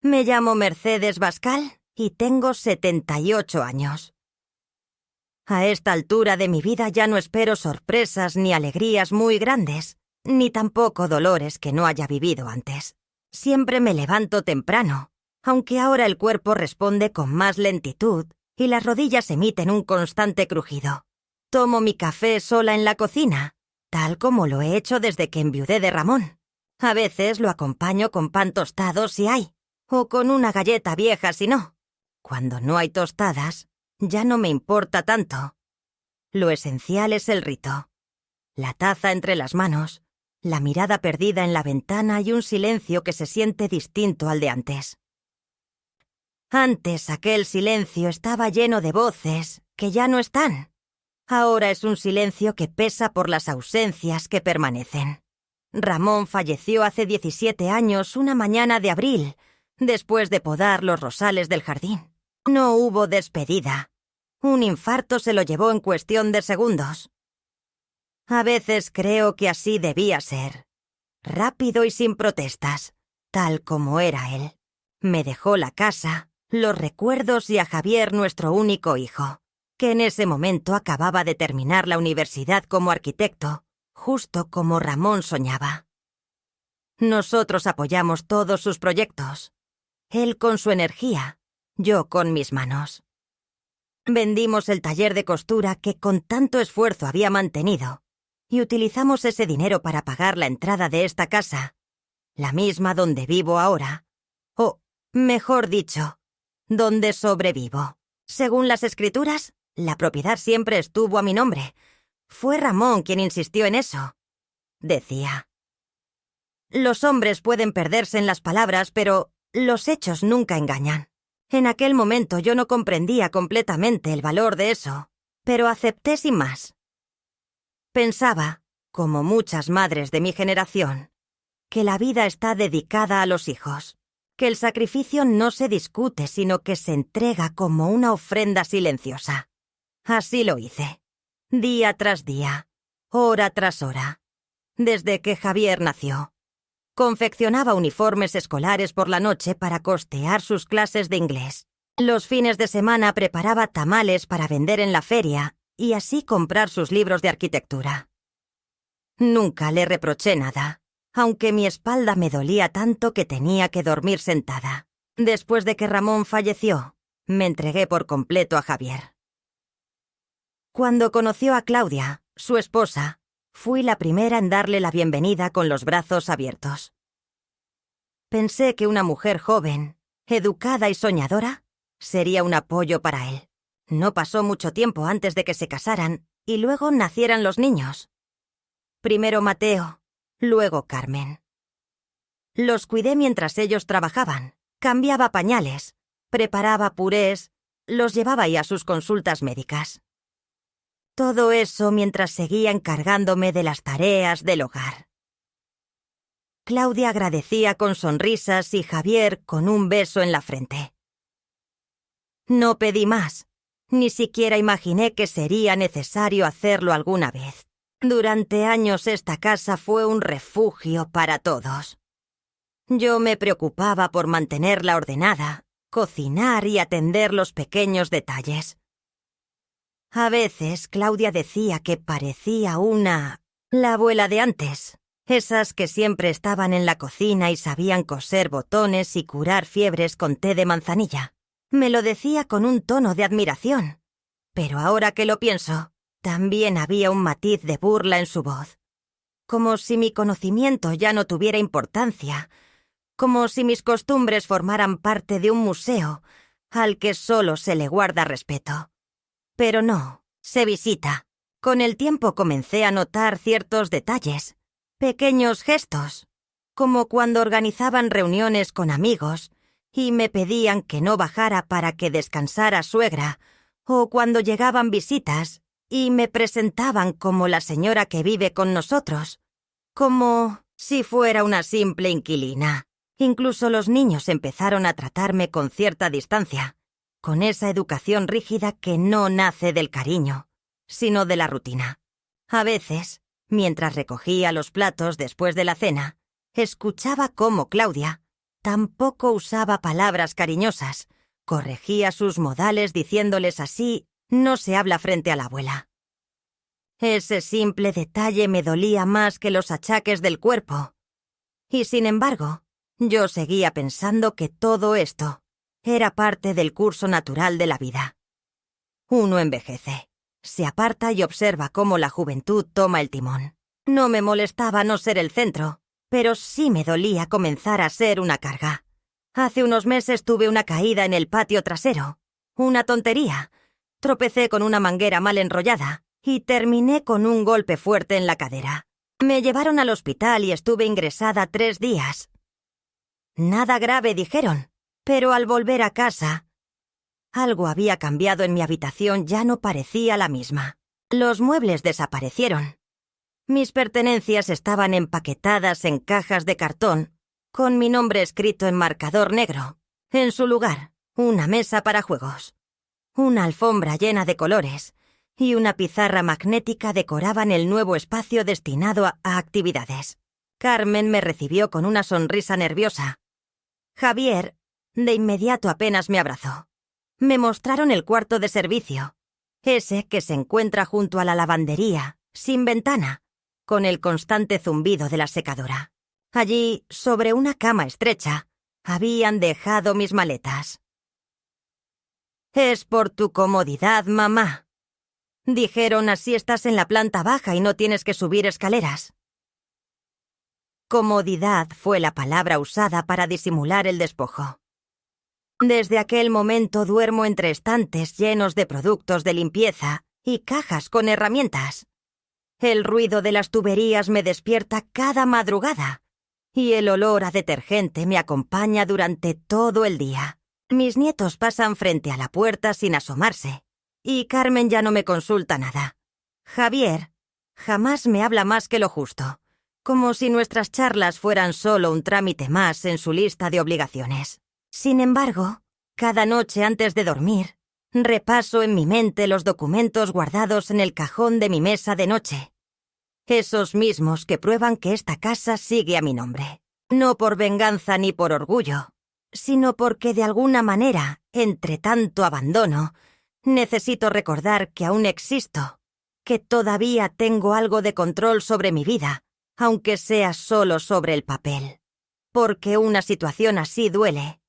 Me llamo Mercedes Bascal y tengo 78 años. A esta altura de mi vida ya no espero sorpresas ni alegrías muy grandes, ni tampoco dolores que no haya vivido antes. Siempre me levanto temprano, aunque ahora el cuerpo responde con más lentitud y las rodillas emiten un constante crujido. Tomo mi café sola en la cocina, tal como lo he hecho desde que enviudé de Ramón. A veces lo acompaño con pan tostado si hay, o con una galleta vieja si no. Cuando no hay tostadas, ya no me importa tanto. Lo esencial es el rito. La taza entre las manos, la mirada perdida en la ventana y un silencio que se siente distinto al de antes. Antes aquel silencio estaba lleno de voces que ya no están. Ahora es un silencio que pesa por las ausencias que permanecen. Ramón falleció hace 17 años una mañana de abril, después de podar los rosales del jardín. No hubo despedida. Un infarto se lo llevó en cuestión de segundos. A veces creo que así debía ser. Rápido y sin protestas, tal como era él. Me dejó la casa, los recuerdos y a Javier, nuestro único hijo, que en ese momento acababa de terminar la universidad como arquitecto, justo como Ramón soñaba. Nosotros apoyamos todos sus proyectos. Él con su energía, yo con mis manos. Vendimos el taller de costura que con tanto esfuerzo había mantenido y utilizamos ese dinero para pagar la entrada de esta casa, la misma donde vivo ahora, o, mejor dicho, donde sobrevivo. Según las escrituras, la propiedad siempre estuvo a mi nombre. Fue Ramón quien insistió en eso. Decía: los hombres pueden perderse en las palabras, pero los hechos nunca engañan. En aquel momento yo no comprendía completamente el valor de eso, pero acepté sin más. Pensaba, como muchas madres de mi generación, que la vida está dedicada a los hijos, que el sacrificio no se discute, sino que se entrega como una ofrenda silenciosa. Así lo hice, día tras día, hora tras hora, desde que Javier nació. Confeccionaba uniformes escolares por la noche para costear sus clases de inglés. Los fines de semana preparaba tamales para vender en la feria y así comprar sus libros de arquitectura. Nunca le reproché nada, aunque mi espalda me dolía tanto que tenía que dormir sentada. Después de que Ramón falleció, me entregué por completo a Javier. Cuando conoció a Claudia, su esposa, fui la primera en darle la bienvenida con los brazos abiertos. Pensé que una mujer joven, educada y soñadora, sería un apoyo para él. No pasó mucho tiempo antes de que se casaran y luego nacieran los niños. Primero Mateo, luego Carmen. Los cuidé mientras ellos trabajaban, cambiaba pañales, preparaba purés, los llevaba a sus consultas médicas. Todo eso mientras seguía encargándome de las tareas del hogar. Claudia agradecía con sonrisas y Javier con un beso en la frente. No pedí más, ni siquiera imaginé que sería necesario hacerlo alguna vez. Durante años esta casa fue un refugio para todos. Yo me preocupaba por mantenerla ordenada, cocinar y atender los pequeños detalles. A veces Claudia decía que parecía la abuela de antes, esas que siempre estaban en la cocina y sabían coser botones y curar fiebres con té de manzanilla. Me lo decía con un tono de admiración, pero ahora que lo pienso, también había un matiz de burla en su voz. Como si mi conocimiento ya no tuviera importancia, como si mis costumbres formaran parte de un museo al que solo se le guarda respeto. Pero no, se visita. Con el tiempo comencé a notar ciertos detalles, pequeños gestos, como cuando organizaban reuniones con amigos y me pedían que no bajara para que descansara suegra, o cuando llegaban visitas y me presentaban como la señora que vive con nosotros, como si fuera una simple inquilina. Incluso los niños empezaron a tratarme con cierta distancia, con esa educación rígida que no nace del cariño, sino de la rutina. A veces, mientras recogía los platos después de la cena, escuchaba cómo Claudia, tampoco usaba palabras cariñosas. Corregía sus modales diciéndoles así: no se habla frente a la abuela. Ese simple detalle me dolía más que los achaques del cuerpo. Y sin embargo, yo seguía pensando que todo esto era parte del curso natural de la vida. Uno envejece, se aparta y observa cómo la juventud toma el timón. No me molestaba no ser el centro, pero sí me dolía comenzar a ser una carga. Hace unos meses tuve una caída en el patio trasero. Una tontería. Tropecé con una manguera mal enrollada y terminé con un golpe fuerte en la cadera. Me llevaron al hospital y estuve ingresada 3 días. Nada grave, dijeron, pero al volver a casa, algo había cambiado en mi habitación, ya no parecía la misma. Los muebles desaparecieron. Mis pertenencias estaban empaquetadas en cajas de cartón, con mi nombre escrito en marcador negro. En su lugar, una mesa para juegos, una alfombra llena de colores y una pizarra magnética decoraban el nuevo espacio destinado a actividades. Carmen me recibió con una sonrisa nerviosa. Javier, de inmediato apenas me abrazó. Me mostraron el cuarto de servicio, ese que se encuentra junto a la lavandería, sin ventana, con el constante zumbido de la secadora. Allí, sobre una cama estrecha, habían dejado mis maletas. «Es por tu comodidad, mamá», dijeron, «así estás en la planta baja y no tienes que subir escaleras». Comodidad fue la palabra usada para disimular el despojo. Desde aquel momento duermo entre estantes llenos de productos de limpieza y cajas con herramientas. El ruido de las tuberías me despierta cada madrugada y el olor a detergente me acompaña durante todo el día. Mis nietos pasan frente a la puerta sin asomarse y Carmen ya no me consulta nada. Javier jamás me habla más que lo justo, como si nuestras charlas fueran solo un trámite más en su lista de obligaciones. Sin embargo, cada noche antes de dormir, repaso en mi mente los documentos guardados en el cajón de mi mesa de noche. Esos mismos que prueban que esta casa sigue a mi nombre. No por venganza ni por orgullo, sino porque de alguna manera, entre tanto abandono, necesito recordar que aún existo, que todavía tengo algo de control sobre mi vida, aunque sea solo sobre el papel. Porque una situación así duele,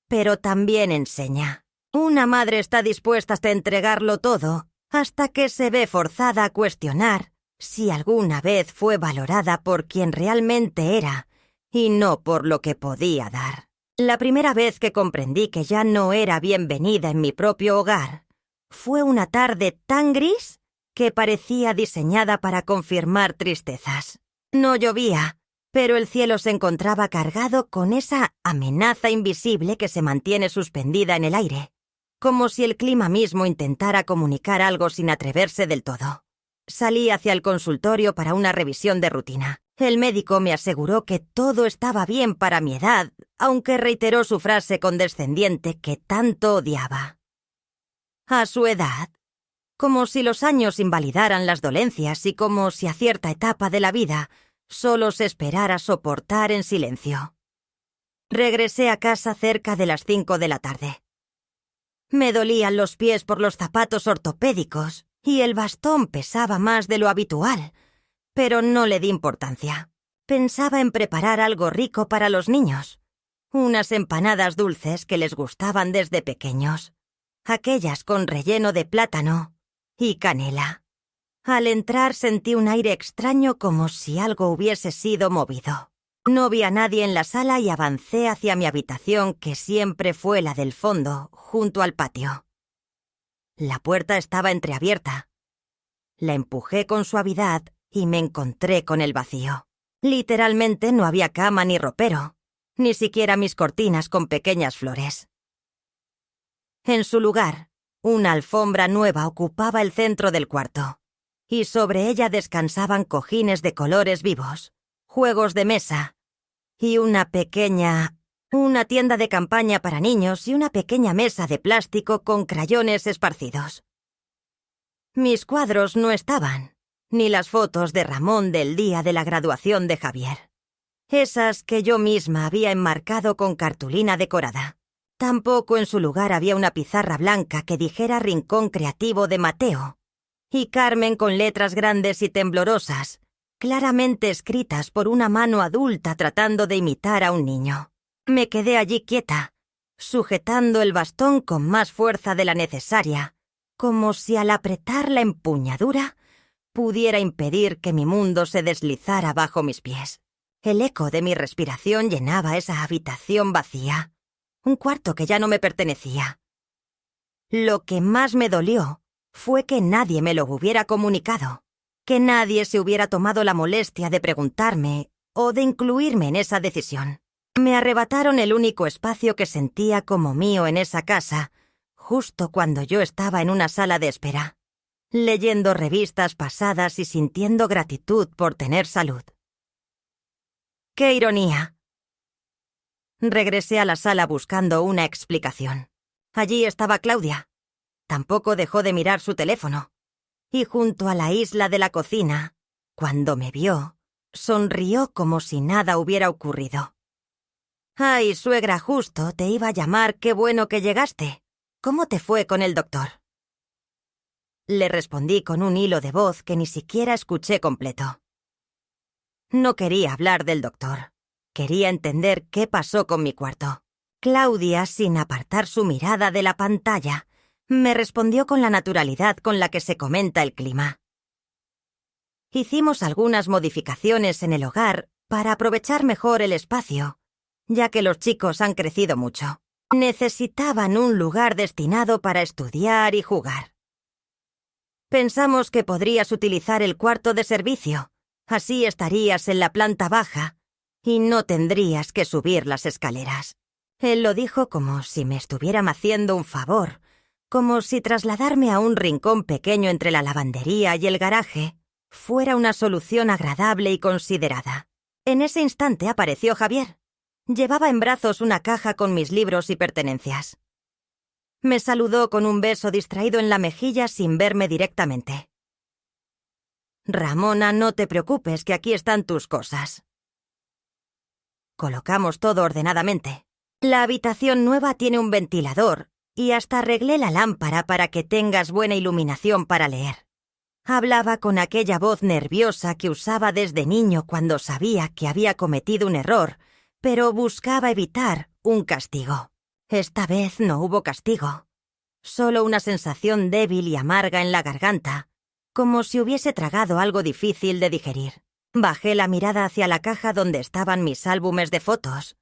pero también enseña. Una madre está dispuesta hasta entregarlo todo, hasta que se ve forzada a cuestionar si alguna vez fue valorada por quien realmente era y no por lo que podía dar. La primera vez que comprendí que ya no era bienvenida en mi propio hogar fue una tarde tan gris que parecía diseñada para confirmar tristezas. No llovía, pero el cielo se encontraba cargado con esa amenaza invisible que se mantiene suspendida en el aire, como si el clima mismo intentara comunicar algo sin atreverse del todo. Salí hacia el consultorio para una revisión de rutina. El médico me aseguró que todo estaba bien para mi edad, aunque reiteró su frase condescendiente que tanto odiaba. A su edad, como si los años invalidaran las dolencias y como si a cierta etapa de la vida solo se esperara soportar en silencio. Regresé a casa cerca de las 5 de la tarde. Me dolían los pies por los zapatos ortopédicos y el bastón pesaba más de lo habitual, pero no le di importancia. Pensaba en preparar algo rico para los niños, unas empanadas dulces que les gustaban desde pequeños, aquellas con relleno de plátano y canela. Al entrar sentí un aire extraño como si algo hubiese sido movido. No vi a nadie en la sala y avancé hacia mi habitación, que siempre fue la del fondo, junto al patio. La puerta estaba entreabierta. La empujé con suavidad y me encontré con el vacío. Literalmente no había cama ni ropero, ni siquiera mis cortinas con pequeñas flores. En su lugar, una alfombra nueva ocupaba el centro del cuarto, y sobre ella descansaban cojines de colores vivos, juegos de mesa y una tienda de campaña para niños y una pequeña mesa de plástico con crayones esparcidos. Mis cuadros no estaban, ni las fotos de Ramón del día de la graduación de Javier. esas que yo misma había enmarcado con cartulina decorada. Tampoco en su lugar había una pizarra blanca que dijera Rincón Creativo de Mateo, y Carmen con letras grandes y temblorosas, claramente escritas por una mano adulta tratando de imitar a un niño. Me quedé allí quieta, sujetando el bastón con más fuerza de la necesaria, como si al apretar la empuñadura pudiera impedir que mi mundo se deslizara bajo mis pies. El eco de mi respiración llenaba esa habitación vacía, un cuarto que ya no me pertenecía. Lo que más me dolió fue que nadie me lo hubiera comunicado, que nadie se hubiera tomado la molestia de preguntarme o de incluirme en esa decisión. Me arrebataron el único espacio que sentía como mío en esa casa, justo cuando yo estaba en una sala de espera, leyendo revistas pasadas y sintiendo gratitud por tener salud. ¡Qué ironía! Regresé a la sala buscando una explicación. Allí estaba Claudia. Tampoco dejó de mirar su teléfono. Y junto a la isla de la cocina, cuando me vio, sonrió como si nada hubiera ocurrido. «Ay, suegra, justo te iba a llamar, qué bueno que llegaste. ¿Cómo te fue con el doctor?» Le respondí con un hilo de voz que ni siquiera escuché completo. No quería hablar del doctor. Quería entender qué pasó con mi cuarto. Claudia, sin apartar su mirada de la pantalla, me respondió con la naturalidad con la que se comenta el clima. Hicimos algunas modificaciones en el hogar para aprovechar mejor el espacio, ya que los chicos han crecido mucho. Necesitaban un lugar destinado para estudiar y jugar. Pensamos que podrías utilizar el cuarto de servicio, así estarías en la planta baja y no tendrías que subir las escaleras. Él lo dijo como si me estuvieran haciendo un favor, como si trasladarme a un rincón pequeño entre la lavandería y el garaje fuera una solución agradable y considerada. En ese instante apareció Javier. Llevaba en brazos una caja con mis libros y pertenencias. Me saludó con un beso distraído en la mejilla sin verme directamente. «Ramona, no te preocupes, que aquí están tus cosas». Colocamos todo ordenadamente. La habitación nueva tiene un ventilador y hasta arreglé la lámpara para que tengas buena iluminación para leer. Hablaba con aquella voz nerviosa que usaba desde niño cuando sabía que había cometido un error, pero buscaba evitar un castigo. Esta vez no hubo castigo, solo una sensación débil y amarga en la garganta, como si hubiese tragado algo difícil de digerir. Bajé la mirada hacia la caja donde estaban mis álbumes de fotos,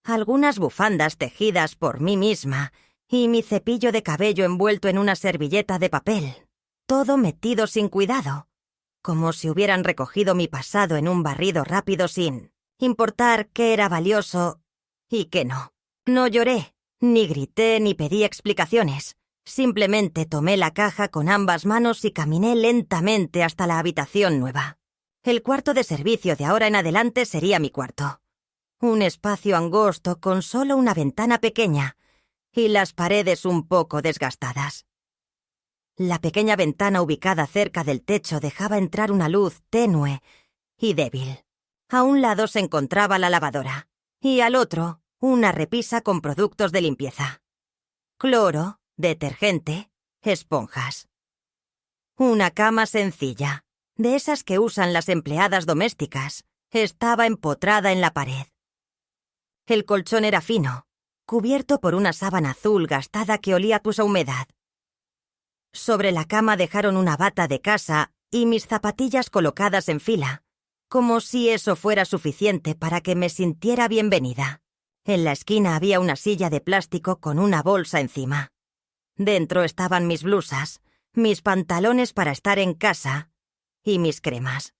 algunas bufandas tejidas por mí misma y mi cepillo de cabello envuelto en una servilleta de papel, todo metido sin cuidado, como si hubieran recogido mi pasado en un barrido rápido sin importar qué era valioso y qué no. No lloré, ni grité, ni pedí explicaciones. Simplemente tomé la caja con ambas manos y caminé lentamente hasta la habitación nueva. El cuarto de servicio de ahora en adelante sería mi cuarto. Un espacio angosto con solo una ventana pequeña y las paredes un poco desgastadas. La pequeña ventana ubicada cerca del techo dejaba entrar una luz tenue y débil. A un lado se encontraba la lavadora y al otro una repisa con productos de limpieza. Cloro, detergente, esponjas. Una cama sencilla, de esas que usan las empleadas domésticas, estaba empotrada en la pared. El colchón era fino, cubierto por una sábana azul gastada que olía a humedad. Sobre la cama dejaron una bata de casa y mis zapatillas colocadas en fila, como si eso fuera suficiente para que me sintiera bienvenida. En la esquina había una silla de plástico con una bolsa encima. Dentro estaban mis blusas, mis pantalones para estar en casa y mis cremas.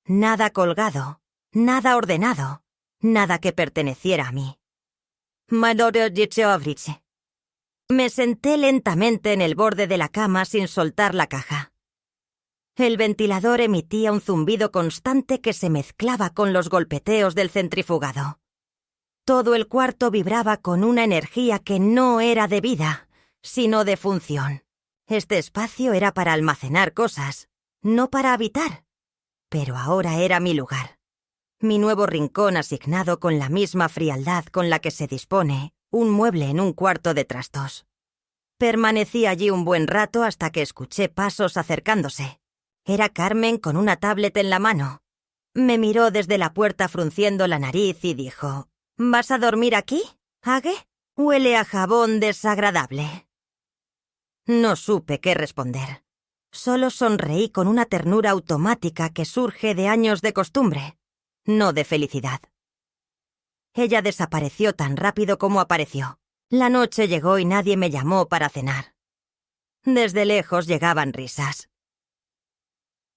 Nada colgado, nada ordenado, nada que perteneciera a mí. Me senté lentamente en el borde de la cama sin soltar la caja. El ventilador emitía un zumbido constante que se mezclaba con los golpeteos del centrifugado. Todo el cuarto vibraba con una energía que no era de vida, sino de función. Este espacio era para almacenar cosas, no para habitar, pero ahora era mi lugar. mi nuevo rincón asignado con la misma frialdad con la que se dispone un mueble en un cuarto de trastos. Permanecí allí un buen rato hasta que escuché pasos acercándose. Era Carmen con una tablet en la mano. Me miró desde la puerta frunciendo la nariz y dijo: «¿Vas a dormir aquí, Age? Huele a jabón desagradable». No supe qué responder. Solo sonreí con una ternura automática que surge de años de costumbre, no de felicidad. Ella desapareció tan rápido como apareció. La noche llegó y nadie me llamó para cenar. Desde lejos llegaban risas.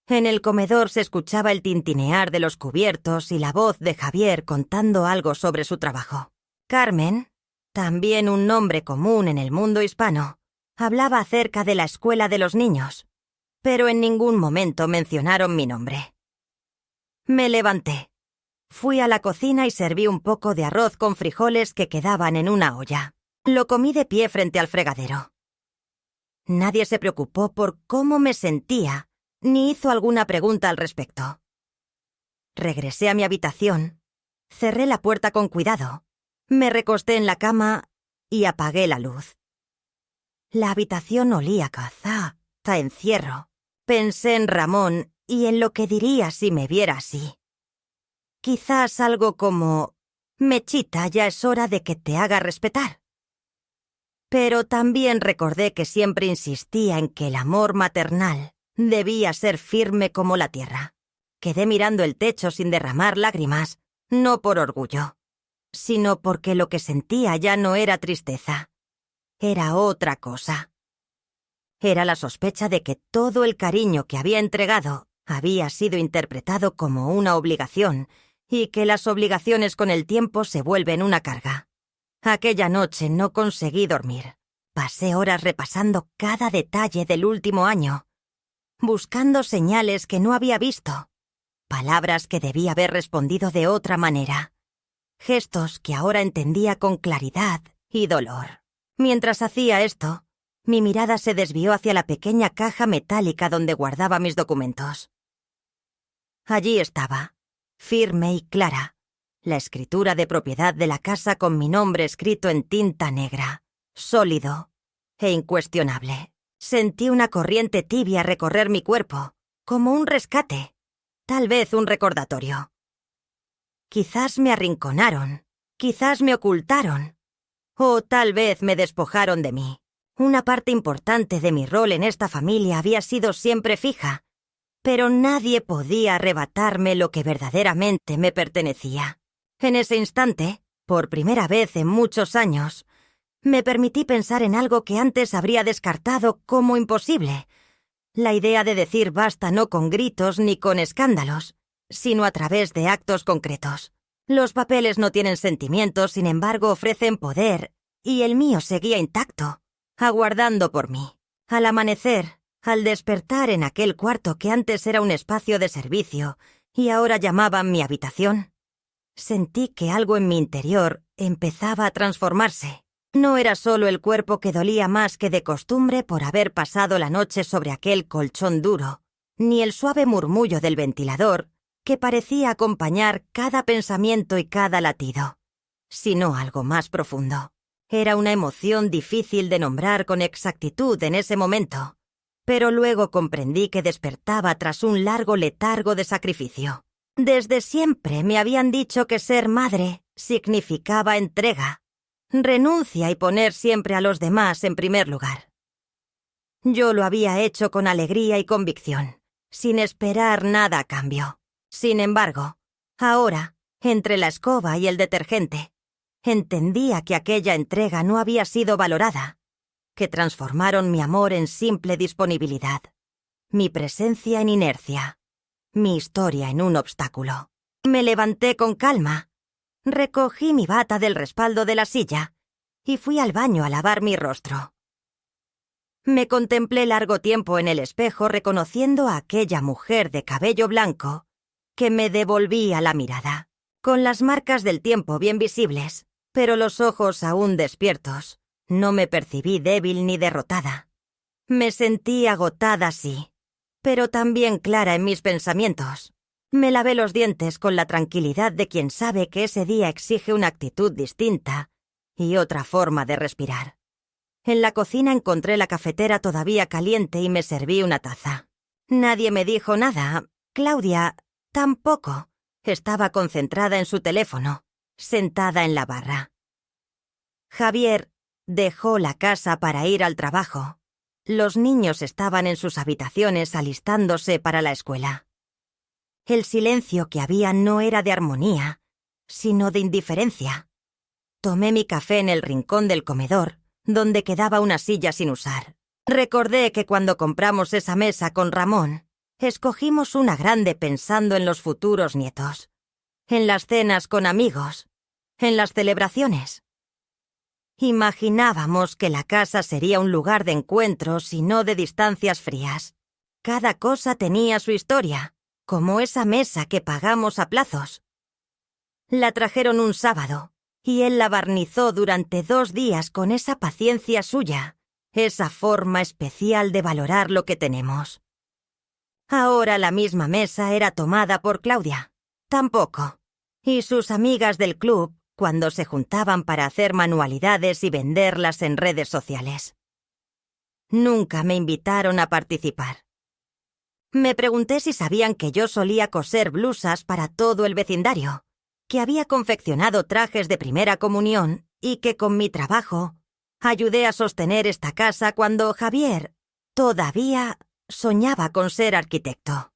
En el comedor se escuchaba el tintinear de los cubiertos y la voz de Javier contando algo sobre su trabajo. Carmen, también un nombre común en el mundo hispano, hablaba acerca de la escuela de los niños, pero en ningún momento mencionaron mi nombre. Me levanté. Fui a la cocina y serví un poco de arroz con frijoles que quedaban en una olla. Lo comí de pie frente al fregadero. Nadie se preocupó por cómo me sentía, ni hizo alguna pregunta al respecto. Regresé a mi habitación, cerré la puerta con cuidado, me recosté en la cama y apagué la luz. La habitación olía a encierro. Pensé en Ramón y en lo que diría si me viera así. Quizás algo como: «Mechita, ya es hora de que te haga respetar». Pero también recordé que siempre insistía en que el amor maternal debía ser firme como la tierra. Quedé mirando el techo sin derramar lágrimas, no por orgullo, sino porque lo que sentía ya no era tristeza. Era otra cosa. Era la sospecha de que todo el cariño que había entregado había sido interpretado como una obligación y que las obligaciones con el tiempo se vuelven una carga. Aquella noche no conseguí dormir. Pasé horas repasando cada detalle del último año, buscando señales que no había visto, palabras que debía haber respondido de otra manera, gestos que ahora entendía con claridad y dolor. Mientras hacía esto, mi mirada se desvió hacia la pequeña caja metálica donde guardaba mis documentos. Allí estaba, firme y clara, la escritura de propiedad de la casa con mi nombre escrito en tinta negra, sólido e incuestionable. Sentí una corriente tibia recorrer mi cuerpo, como un rescate, tal vez un recordatorio. Quizás me arrinconaron, quizás me ocultaron, o tal vez me despojaron de mí. Una parte importante de mi rol en esta familia había sido siempre fija, pero nadie podía arrebatarme lo que verdaderamente me pertenecía. En ese instante, por primera vez en muchos años, me permití pensar en algo que antes habría descartado como imposible: la idea de decir basta no con gritos ni con escándalos, sino a través de actos concretos. Los papeles no tienen sentimientos, sin embargo ofrecen poder, y el mío seguía intacto, aguardando por mí. Al amanecer, al despertar en aquel cuarto que antes era un espacio de servicio y ahora llamaban mi habitación, sentí que algo en mi interior empezaba a transformarse. No era solo el cuerpo que dolía más que de costumbre por haber pasado la noche sobre aquel colchón duro, ni el suave murmullo del ventilador que parecía acompañar cada pensamiento y cada latido, sino algo más profundo. Era una emoción difícil de nombrar con exactitud en ese momento, pero luego comprendí que despertaba tras un largo letargo de sacrificio. Desde siempre me habían dicho que ser madre significaba entrega, renuncia y poner siempre a los demás en primer lugar. Yo lo había hecho con alegría y convicción, sin esperar nada a cambio. Sin embargo, ahora, entre la escoba y el detergente, entendía que aquella entrega no había sido valorada, que transformaron mi amor en simple disponibilidad, mi presencia en inercia, mi historia en un obstáculo. Me levanté con calma, recogí mi bata del respaldo de la silla y fui al baño a lavar mi rostro. Me contemplé largo tiempo en el espejo reconociendo a aquella mujer de cabello blanco que me devolvía la mirada, con las marcas del tiempo bien visibles, pero los ojos aún despiertos. No me percibí débil ni derrotada. Me sentí agotada, sí, pero también clara en mis pensamientos. Me lavé los dientes con la tranquilidad de quien sabe que ese día exige una actitud distinta y otra forma de respirar. En la cocina encontré la cafetera todavía caliente y me serví una taza. Nadie me dijo nada. Claudia tampoco. Estaba concentrada en su teléfono, sentada en la barra. Javier dejó la casa para ir al trabajo. Los niños estaban en sus habitaciones alistándose para la escuela. El silencio que había no era de armonía, sino de indiferencia. Tomé mi café en el rincón del comedor, donde quedaba una silla sin usar. Recordé que cuando compramos esa mesa con Ramón, escogimos una grande pensando en los futuros nietos, en las cenas con amigos, en las celebraciones. Imaginábamos que la casa sería un lugar de encuentros y no de distancias frías. Cada cosa tenía su historia, como esa mesa que pagamos a plazos. La trajeron un sábado, y él la barnizó durante 2 días con esa paciencia suya, esa forma especial de valorar lo que tenemos. Ahora la misma mesa era tomada por Claudia. Tampoco. Y sus amigas del club, cuando se juntaban para hacer manualidades y venderlas en redes sociales. Nunca me invitaron a participar. Me pregunté si sabían que yo solía coser blusas para todo el vecindario, que había confeccionado trajes de primera comunión y que con mi trabajo ayudé a sostener esta casa cuando Javier todavía soñaba con ser arquitecto.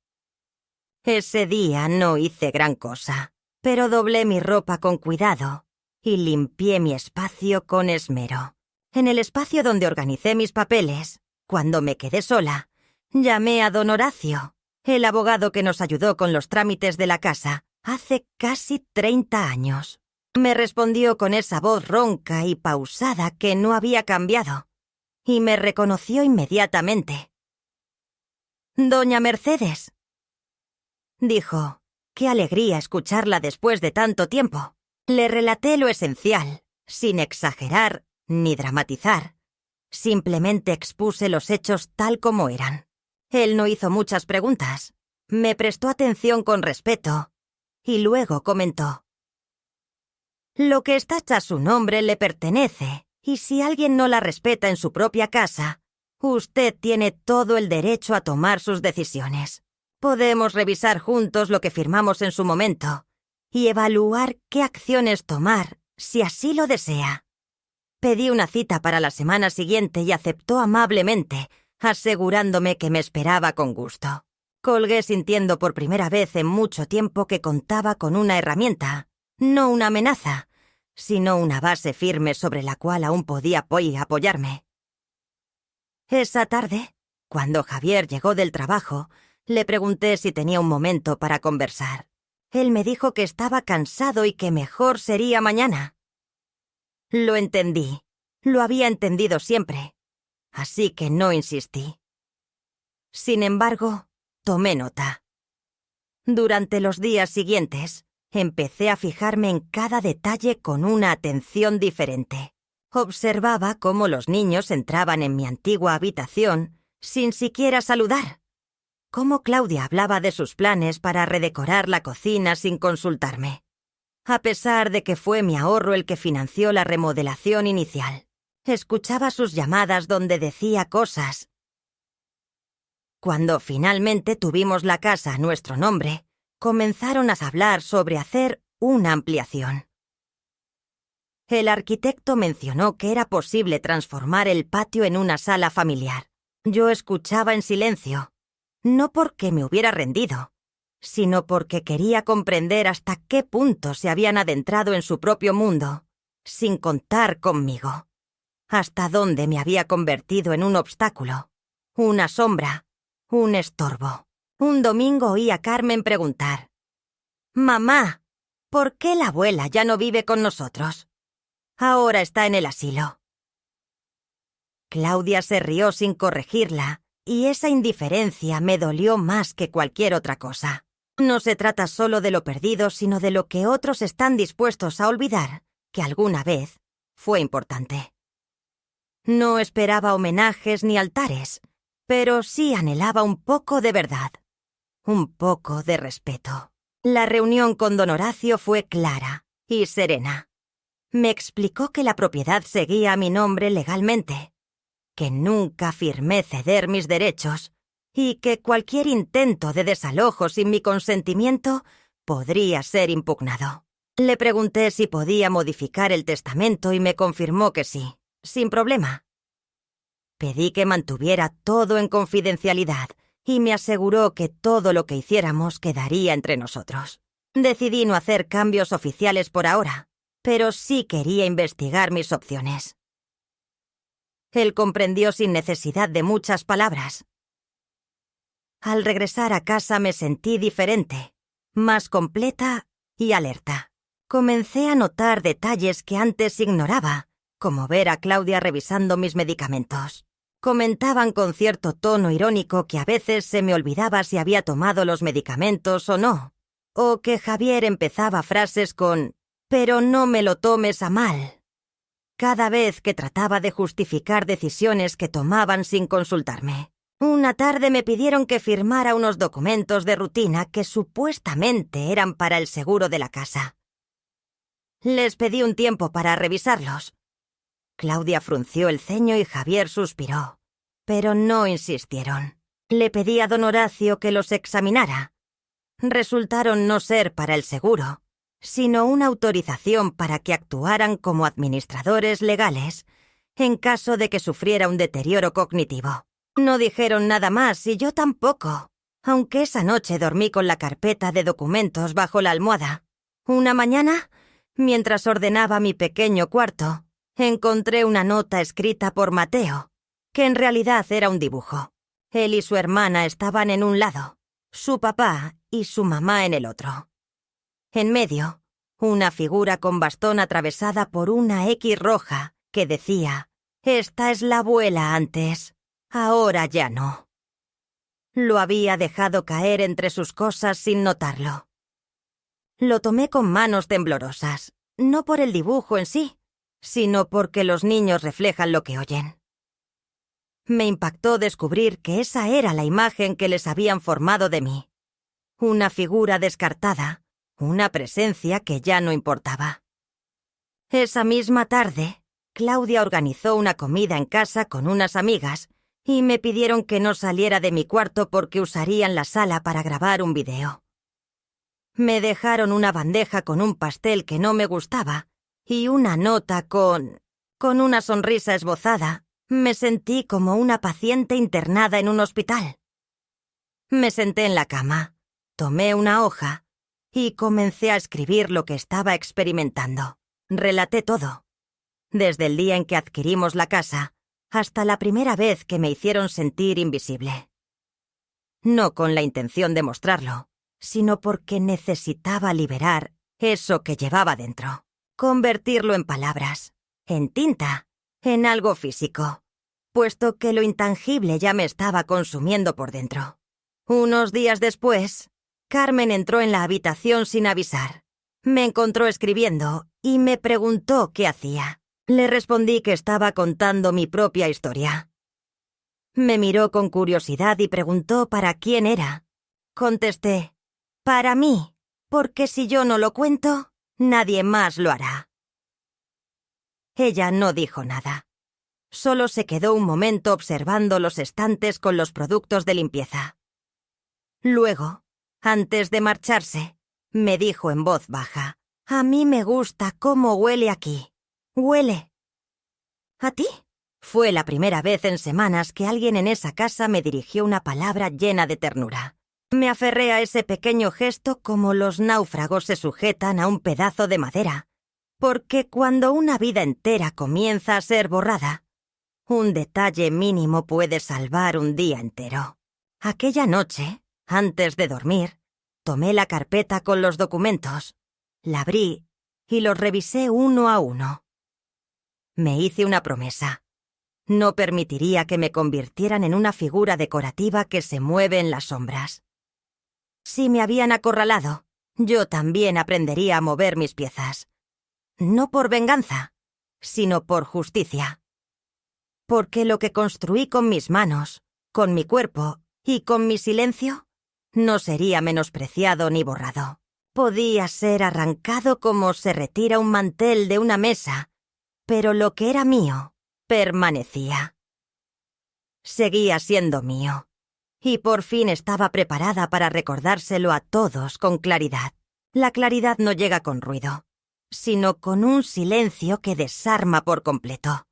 Ese día no hice gran cosa, pero doblé mi ropa con cuidado y limpié mi espacio con esmero. En el espacio donde organicé mis papeles, cuando me quedé sola, llamé a don Horacio, el abogado que nos ayudó con los trámites de la casa hace casi 30 años. Me respondió con esa voz ronca y pausada que no había cambiado, y me reconoció inmediatamente. «Doña Mercedes», dijo. Qué alegría escucharla después de tanto tiempo. Le relaté lo esencial, sin exagerar ni dramatizar. Simplemente expuse los hechos tal como eran. Él no hizo muchas preguntas. Me prestó atención con respeto y luego comentó: «Lo que está a su nombre le pertenece, y si alguien no la respeta en su propia casa, usted tiene todo el derecho a tomar sus decisiones. Podemos revisar juntos lo que firmamos en su momento y evaluar qué acciones tomar si así lo desea». Pedí una cita para la semana siguiente y aceptó amablemente, asegurándome que me esperaba con gusto. Colgué sintiendo por primera vez en mucho tiempo que contaba con una herramienta, no una amenaza, sino una base firme sobre la cual aún podía apoyarme. Esa tarde, cuando Javier llegó del trabajo, le pregunté si tenía un momento para conversar. Él me dijo que estaba cansado y que mejor sería mañana. Lo entendí. Lo había entendido siempre. Así que no insistí. Sin embargo, tomé nota. Durante los días siguientes, empecé a fijarme en cada detalle con una atención diferente. Observaba cómo los niños entraban en mi antigua habitación sin siquiera saludar. Cómo Claudia hablaba de sus planes para redecorar la cocina sin consultarme, a pesar de que fue mi ahorro el que financió la remodelación inicial. Escuchaba sus llamadas donde decía cosas. Cuando finalmente tuvimos la casa a nuestro nombre, comenzaron a hablar sobre hacer una ampliación. El arquitecto mencionó que era posible transformar el patio en una sala familiar. Yo escuchaba en silencio. No porque me hubiera rendido, sino porque quería comprender hasta qué punto se habían adentrado en su propio mundo, sin contar conmigo. Hasta dónde me había convertido en un obstáculo, una sombra, un estorbo. Un domingo oí a Carmen preguntar: «Mamá, ¿por qué la abuela ya no vive con nosotros? Ahora está en el asilo». Claudia se rió sin corregirla, y esa indiferencia me dolió más que cualquier otra cosa. No se trata solo de lo perdido, sino de lo que otros están dispuestos a olvidar, que alguna vez fue importante. No esperaba homenajes ni altares, pero sí anhelaba un poco de verdad. un poco de respeto. La reunión con don Horacio fue clara y serena. Me explicó que la propiedad seguía a mi nombre legalmente, que nunca firmé ceder mis derechos y que cualquier intento de desalojo sin mi consentimiento podría ser impugnado. Le pregunté si podía modificar el testamento y me confirmó que sí, sin problema. Pedí que mantuviera todo en confidencialidad y me aseguró que todo lo que hiciéramos quedaría entre nosotros. Decidí no hacer cambios oficiales por ahora, pero sí quería investigar mis opciones. Él comprendió sin necesidad de muchas palabras. Al regresar a casa me sentí diferente, más completa y alerta. Comencé a notar detalles que antes ignoraba, como ver a Claudia revisando mis medicamentos. Comentaban con cierto tono irónico que a veces se me olvidaba si había tomado los medicamentos o no, o que Javier empezaba frases con «pero no me lo tomes a mal», cada vez que trataba de justificar decisiones que tomaban sin consultarme. Una tarde me pidieron que firmara unos documentos de rutina que supuestamente eran para el seguro de la casa. Les pedí un tiempo para revisarlos. Claudia frunció el ceño y Javier suspiró, pero no insistieron. Le pedí a don Horacio que los examinara. Resultaron no ser para el seguro, sino una autorización para que actuaran como administradores legales en caso de que sufriera un deterioro cognitivo. No dijeron nada más y yo tampoco, aunque esa noche dormí con la carpeta de documentos bajo la almohada. Una mañana, mientras ordenaba mi pequeño cuarto, encontré una nota escrita por Mateo, que en realidad era un dibujo. Él y su hermana estaban en un lado, su papá y su mamá en el otro. En medio, una figura con bastón atravesada por una X roja que decía: «Esta es la abuela antes, ahora ya no». Lo había dejado caer entre sus cosas sin notarlo. Lo tomé con manos temblorosas, no por el dibujo en sí, sino porque los niños reflejan lo que oyen. Me impactó descubrir que esa era la imagen que les habían formado de mí. Una figura descartada, una presencia que ya no importaba. Esa misma tarde, Claudia organizó una comida en casa con unas amigas y me pidieron que no saliera de mi cuarto porque usarían la sala para grabar un video. Me dejaron una bandeja con un pastel que no me gustaba y una nota con una sonrisa esbozada. Me sentí como una paciente internada en un hospital. Me senté en la cama, tomé una hoja y comencé a escribir lo que estaba experimentando. Relaté todo, desde el día en que adquirimos la casa hasta la primera vez que me hicieron sentir invisible. No con la intención de mostrarlo, sino porque necesitaba liberar eso que llevaba dentro, convertirlo en palabras, en tinta, en algo físico, puesto que lo intangible ya me estaba consumiendo por dentro. Unos días después, Carmen entró en la habitación sin avisar. Me encontró escribiendo y me preguntó qué hacía. Le respondí que estaba contando mi propia historia. Me miró con curiosidad y preguntó para quién era. Contesté: «Para mí, porque si yo no lo cuento, nadie más lo hará». Ella no dijo nada. Solo se quedó un momento observando los estantes con los productos de limpieza. Luego, antes de marcharse, me dijo en voz baja: «A mí me gusta cómo huele aquí. Huele». «¿A ti?». Fue la primera vez en semanas que alguien en esa casa me dirigió una palabra llena de ternura. Me aferré a ese pequeño gesto como los náufragos se sujetan a un pedazo de madera, porque cuando una vida entera comienza a ser borrada, un detalle mínimo puede salvar un día entero. Aquella noche, antes de dormir, tomé la carpeta con los documentos, la abrí y los revisé uno a uno. Me hice una promesa. No permitiría que me convirtieran en una figura decorativa que se mueve en las sombras. Si me habían acorralado, yo también aprendería a mover mis piezas. No por venganza, sino por justicia. Porque lo que construí con mis manos, con mi cuerpo y con mi silencio, No sería menospreciado ni borrado. Podía ser arrancado como se retira un mantel de una mesa, pero lo que era mío permanecía. Seguía siendo mío, y por fin estaba preparada para recordárselo a todos con claridad. La claridad no llega con ruido, sino con un silencio que desarma por completo.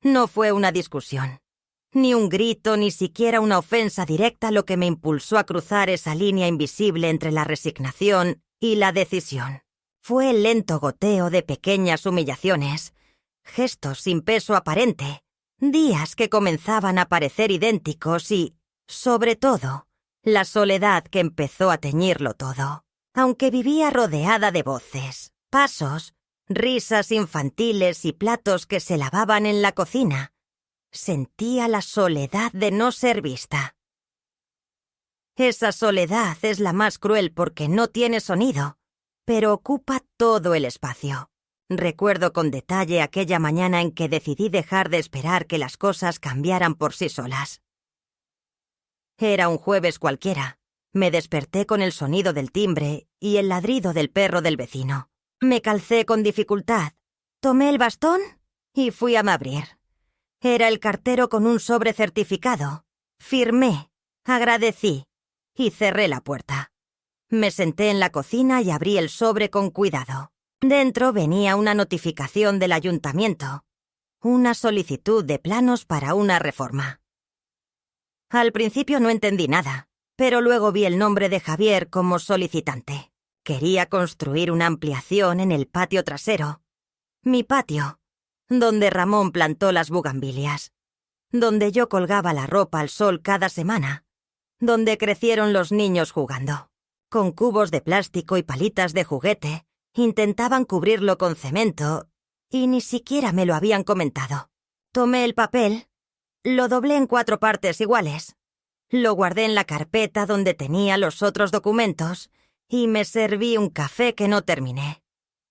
No fue una discusión, ni un grito, ni siquiera una ofensa directa lo que me impulsó a cruzar esa línea invisible entre la resignación y la decisión. Fue el lento goteo de pequeñas humillaciones, gestos sin peso aparente, días que comenzaban a parecer idénticos y, sobre todo, la soledad que empezó a teñirlo todo. Aunque vivía rodeada de voces, pasos, risas infantiles y platos que se lavaban en la cocina, sentía la soledad de no ser vista. Esa soledad es la más cruel porque no tiene sonido, pero ocupa todo el espacio. Recuerdo con detalle aquella mañana en que decidí dejar de esperar que las cosas cambiaran por sí solas. Era un jueves cualquiera. Me desperté con el sonido del timbre y el ladrido del perro del vecino. Me calcé con dificultad, tomé el bastón y fui a abrir. Era el cartero con un sobre certificado. Firmé, agradecí y cerré la puerta. Me senté en la cocina y abrí el sobre con cuidado. Dentro venía una notificación del ayuntamiento, una solicitud de planos para una reforma. Al principio no entendí nada, pero luego vi el nombre de Javier como solicitante. Quería construir una ampliación en el patio trasero. Mi patio, donde Ramón plantó las bugambilias, donde yo colgaba la ropa al sol cada semana, donde crecieron los niños jugando. Con cubos de plástico y palitas de juguete, intentaban cubrirlo con cemento y ni siquiera me lo habían comentado. Tomé el papel, lo doblé en 4 partes iguales, lo guardé en la carpeta donde tenía los otros documentos y me serví un café que no terminé.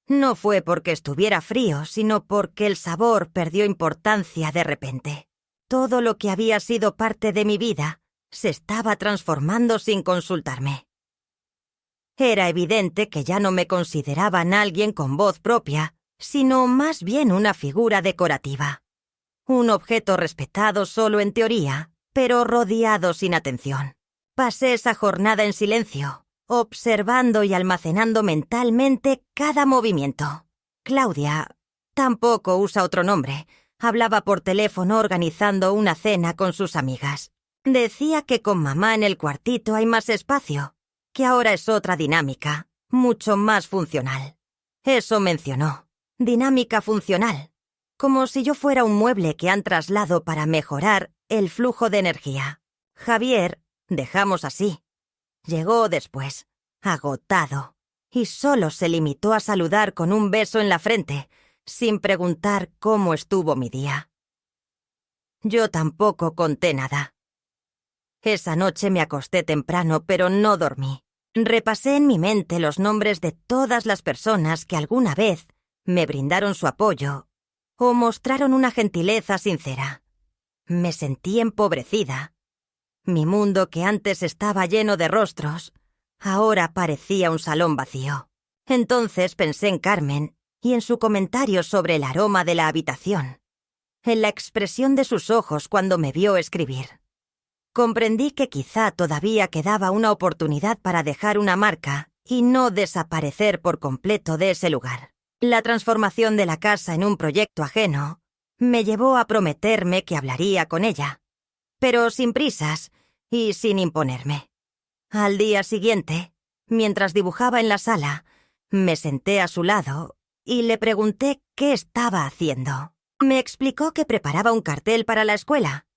No fue porque estuviera frío, sino porque el sabor perdió importancia de repente. Todo lo que había sido parte de mi vida se estaba transformando sin consultarme. Era evidente que ya no me consideraban alguien con voz propia, sino más bien una figura decorativa. Un objeto respetado solo en teoría, pero rodeado sin atención. Pasé esa jornada en silencio, observando y almacenando mentalmente cada movimiento. Claudia, tampoco usa otro nombre, hablaba por teléfono organizando una cena con sus amigas. Decía que con mamá en el cuartito hay más espacio, que ahora es otra dinámica, mucho más funcional. Eso mencionó, dinámica funcional, como si yo fuera un mueble que han trasladado para mejorar el flujo de energía. Javier, dejamos así, llegó después, agotado, y solo se limitó a saludar con un beso en la frente, sin preguntar cómo estuvo mi día. Yo tampoco conté nada. Esa noche me acosté temprano, pero no dormí. Repasé en mi mente los nombres de todas las personas que alguna vez me brindaron su apoyo o mostraron una gentileza sincera. Me sentí empobrecida. Mi mundo, que antes estaba lleno de rostros, ahora parecía un salón vacío. Entonces pensé en Carmen y en su comentario sobre el aroma de la habitación, en la expresión de sus ojos cuando me vio escribir. Comprendí que quizá todavía quedaba una oportunidad para dejar una marca y no desaparecer por completo de ese lugar. La transformación de la casa en un proyecto ajeno me llevó a prometerme que hablaría con ella, pero sin prisas y sin imponerme. Al día siguiente, mientras dibujaba en la sala, me senté a su lado y le pregunté qué estaba haciendo. Me explicó que preparaba un cartel para la escuela.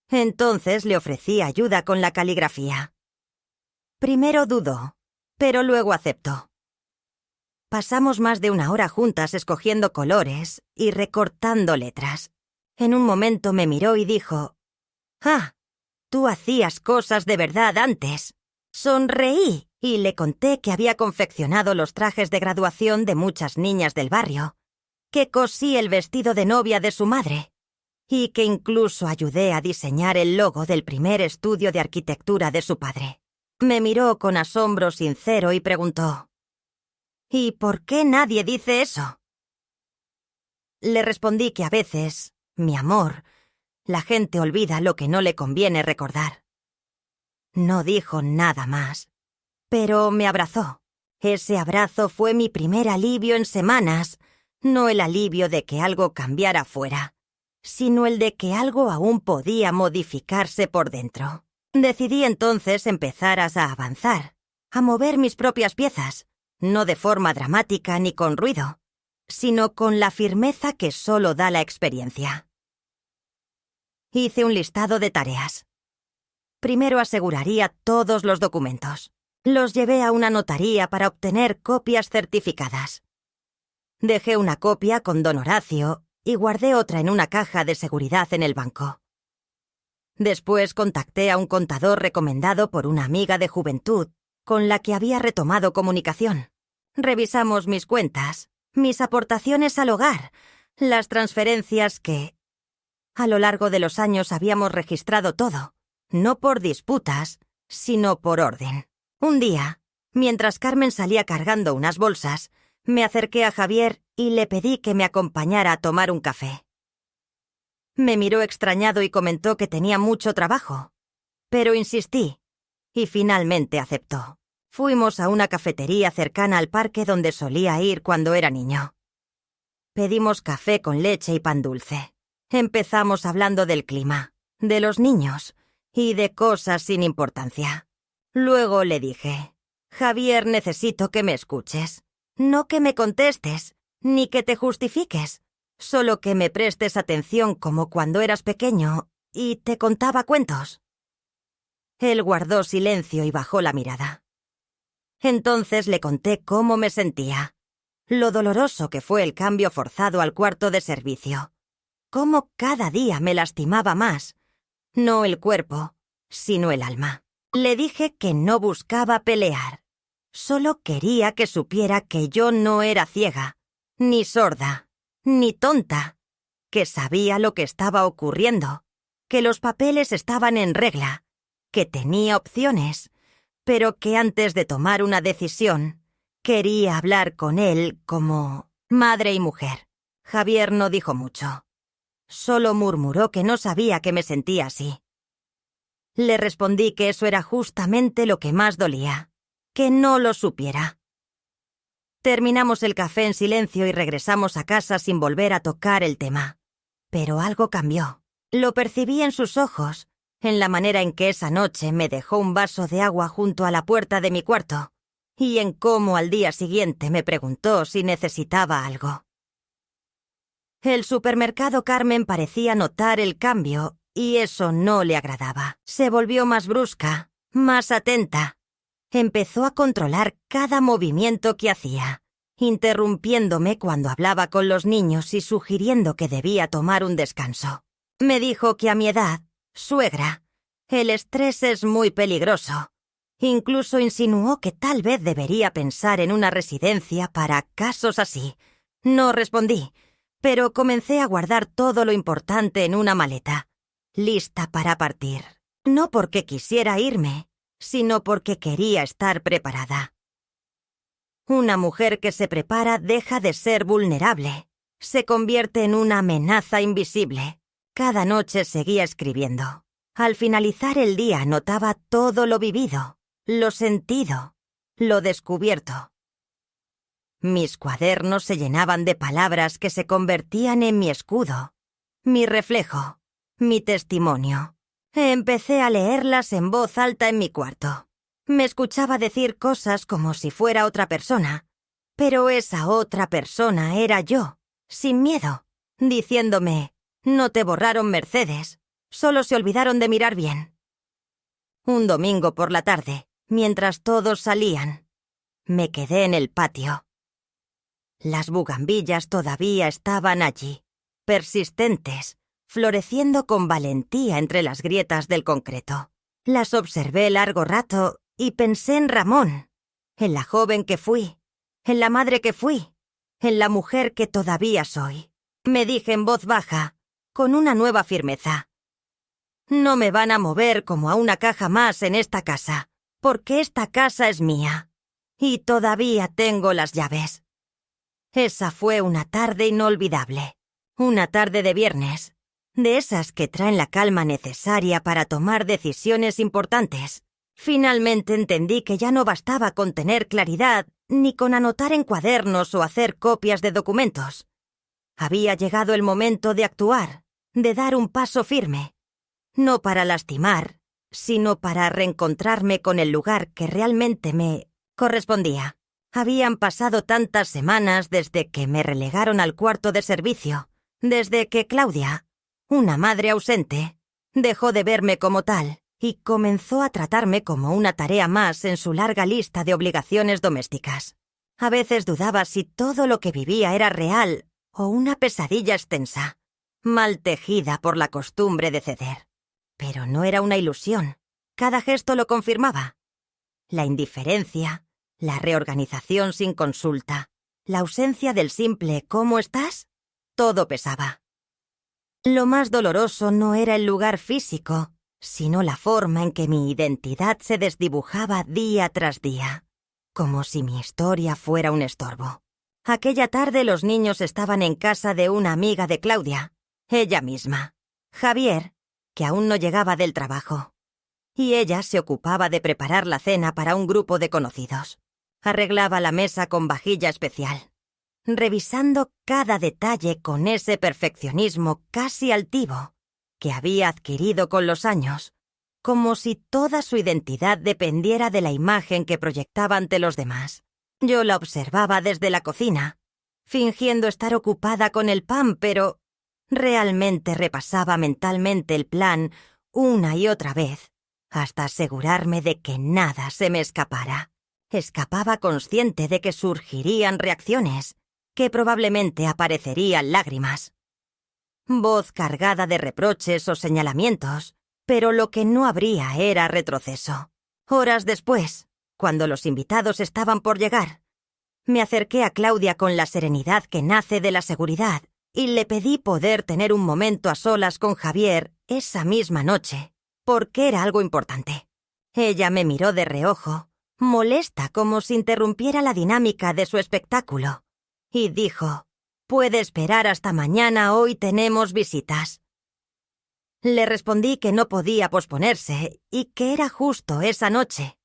Entonces le ofrecí ayuda con la caligrafía. Primero dudó, pero luego aceptó. Pasamos más de 1 hora juntas escogiendo colores y recortando letras. En un momento me miró y dijo: «Ah, tú hacías cosas de verdad antes». Sonreí y le conté que había confeccionado los trajes de graduación de muchas niñas del barrio, que cosí el vestido de novia de su madre y que incluso ayudé a diseñar el logo del primer estudio de arquitectura de su padre. Me miró con asombro sincero y preguntó: ¿y por qué nadie dice eso? Le respondí que a veces, mi amor, la gente olvida lo que no le conviene recordar. No dijo nada más, pero me abrazó. Ese abrazo fue mi primer alivio en semanas, no el alivio de que algo cambiara fuera, sino el de que algo aún podía modificarse por dentro. Decidí entonces empezar a avanzar, a mover mis propias piezas, no de forma dramática ni con ruido, sino con la firmeza que solo da la experiencia. Hice un listado de tareas. Primero aseguraría todos los documentos. Los llevé a una notaría para obtener copias certificadas. Dejé una copia con don Horacio y guardé otra en una caja de seguridad en el banco. Después contacté a un contador recomendado por una amiga de juventud con la que había retomado comunicación. Revisamos mis cuentas, mis aportaciones al hogar, las transferencias que, a lo largo de los años, habíamos registrado todo, no por disputas, sino por orden. Un día, mientras Carmen salía cargando unas bolsas, me acerqué a Javier y le pedí que me acompañara a tomar un café. Me miró extrañado y comentó que tenía mucho trabajo, pero insistí, y finalmente aceptó. Fuimos a una cafetería cercana al parque donde solía ir cuando era niño. Pedimos café con leche y pan dulce. Empezamos hablando del clima, de los niños y de cosas sin importancia. Luego le dije: Javier, necesito que me escuches. No que me contestes, ni que te justifiques, solo que me prestes atención como cuando eras pequeño y te contaba cuentos. Él guardó silencio y bajó la mirada. Entonces le conté cómo me sentía, lo doloroso que fue el cambio forzado al cuarto de servicio, cómo cada día me lastimaba más, no el cuerpo, sino el alma. Le dije que no buscaba pelear, solo quería que supiera que yo no era ciega, ni sorda, ni tonta, que sabía lo que estaba ocurriendo, que los papeles estaban en regla, que tenía opciones, pero que antes de tomar una decisión, quería hablar con él como madre y mujer. Javier no dijo mucho. Solo murmuró que no sabía que me sentía así. Le respondí que eso era justamente lo que más dolía, que no lo supiera. Terminamos el café en silencio y regresamos a casa sin volver a tocar el tema. Pero algo cambió. Lo percibí en sus ojos, en la manera en que esa noche me dejó un vaso de agua junto a la puerta de mi cuarto, y en cómo al día siguiente me preguntó si necesitaba algo. El supermercado Carmen parecía notar el cambio, y eso no le agradaba. Se volvió más brusca, más atenta. Empezó a controlar cada movimiento que hacía, interrumpiéndome cuando hablaba con los niños y sugiriendo que debía tomar un descanso. Me dijo que a mi edad, suegra, el estrés es muy peligroso. Incluso insinuó que tal vez debería pensar en una residencia para casos así. No respondí, pero comencé a guardar todo lo importante en una maleta, lista para partir. No porque quisiera irme, sino porque quería estar preparada. Una mujer que se prepara deja de ser vulnerable, se convierte en una amenaza invisible. Cada noche seguía escribiendo. Al finalizar el día anotaba todo lo vivido, lo sentido, lo descubierto. Mis cuadernos se llenaban de palabras que se convertían en mi escudo, mi reflejo, mi testimonio. Empecé a leerlas en voz alta en mi cuarto. Me escuchaba decir cosas como si fuera otra persona, pero esa otra persona era yo, sin miedo, diciéndome: no te borraron, Mercedes, solo se olvidaron de mirar bien. Un domingo por la tarde, mientras todos salían, me quedé en el patio. Las bugambillas todavía estaban allí, persistentes, floreciendo con valentía entre las grietas del concreto. Las observé largo rato y pensé en Ramón, en la joven que fui, en la madre que fui, en la mujer que todavía soy. Me dije en voz baja, con una nueva firmeza: no me van a mover como a una caja más en esta casa, porque esta casa es mía. Y todavía tengo las llaves. Esa fue una tarde inolvidable. Una tarde de viernes. De esas que traen la calma necesaria para tomar decisiones importantes. Finalmente entendí que ya no bastaba con tener claridad ni con anotar en cuadernos o hacer copias de documentos. Había llegado el momento de actuar, de dar un paso firme. No para lastimar, sino para reencontrarme con el lugar que realmente me correspondía. Habían pasado tantas semanas desde que me relegaron al cuarto de servicio, desde que Claudia, una madre ausente, dejó de verme como tal y comenzó a tratarme como una tarea más en su larga lista de obligaciones domésticas. A veces dudaba si todo lo que vivía era real o una pesadilla extensa, mal tejida por la costumbre de ceder. Pero no era una ilusión. Cada gesto lo confirmaba. La indiferencia, la reorganización sin consulta, la ausencia del simple ¿cómo estás? Todo pesaba. Lo más doloroso no era el lugar físico, sino la forma en que mi identidad se desdibujaba día tras día, como si mi historia fuera un estorbo. Aquella tarde los niños estaban en casa de una amiga de Claudia, ella misma, Javier, que aún no llegaba del trabajo. Y ella se ocupaba de preparar la cena para un grupo de conocidos. Arreglaba la mesa con vajilla especial, revisando cada detalle con ese perfeccionismo casi altivo que había adquirido con los años, como si toda su identidad dependiera de la imagen que proyectaba ante los demás. Yo la observaba desde la cocina, fingiendo estar ocupada con el pan, pero realmente repasaba mentalmente el plan una y otra vez, hasta asegurarme de que nada se me escapara. Escapaba consciente de que surgirían reacciones, que probablemente aparecerían lágrimas. Voz cargada de reproches o señalamientos, pero lo que no habría era retroceso. Horas después, cuando los invitados estaban por llegar, me acerqué a Claudia con la serenidad que nace de la seguridad y le pedí poder tener un momento a solas con Javier esa misma noche, porque era algo importante. Ella me miró de reojo, molesta como si interrumpiera la dinámica de su espectáculo, y dijo: «Puede esperar hasta mañana, hoy tenemos visitas». Le respondí que no podía posponerse y que era justo esa noche.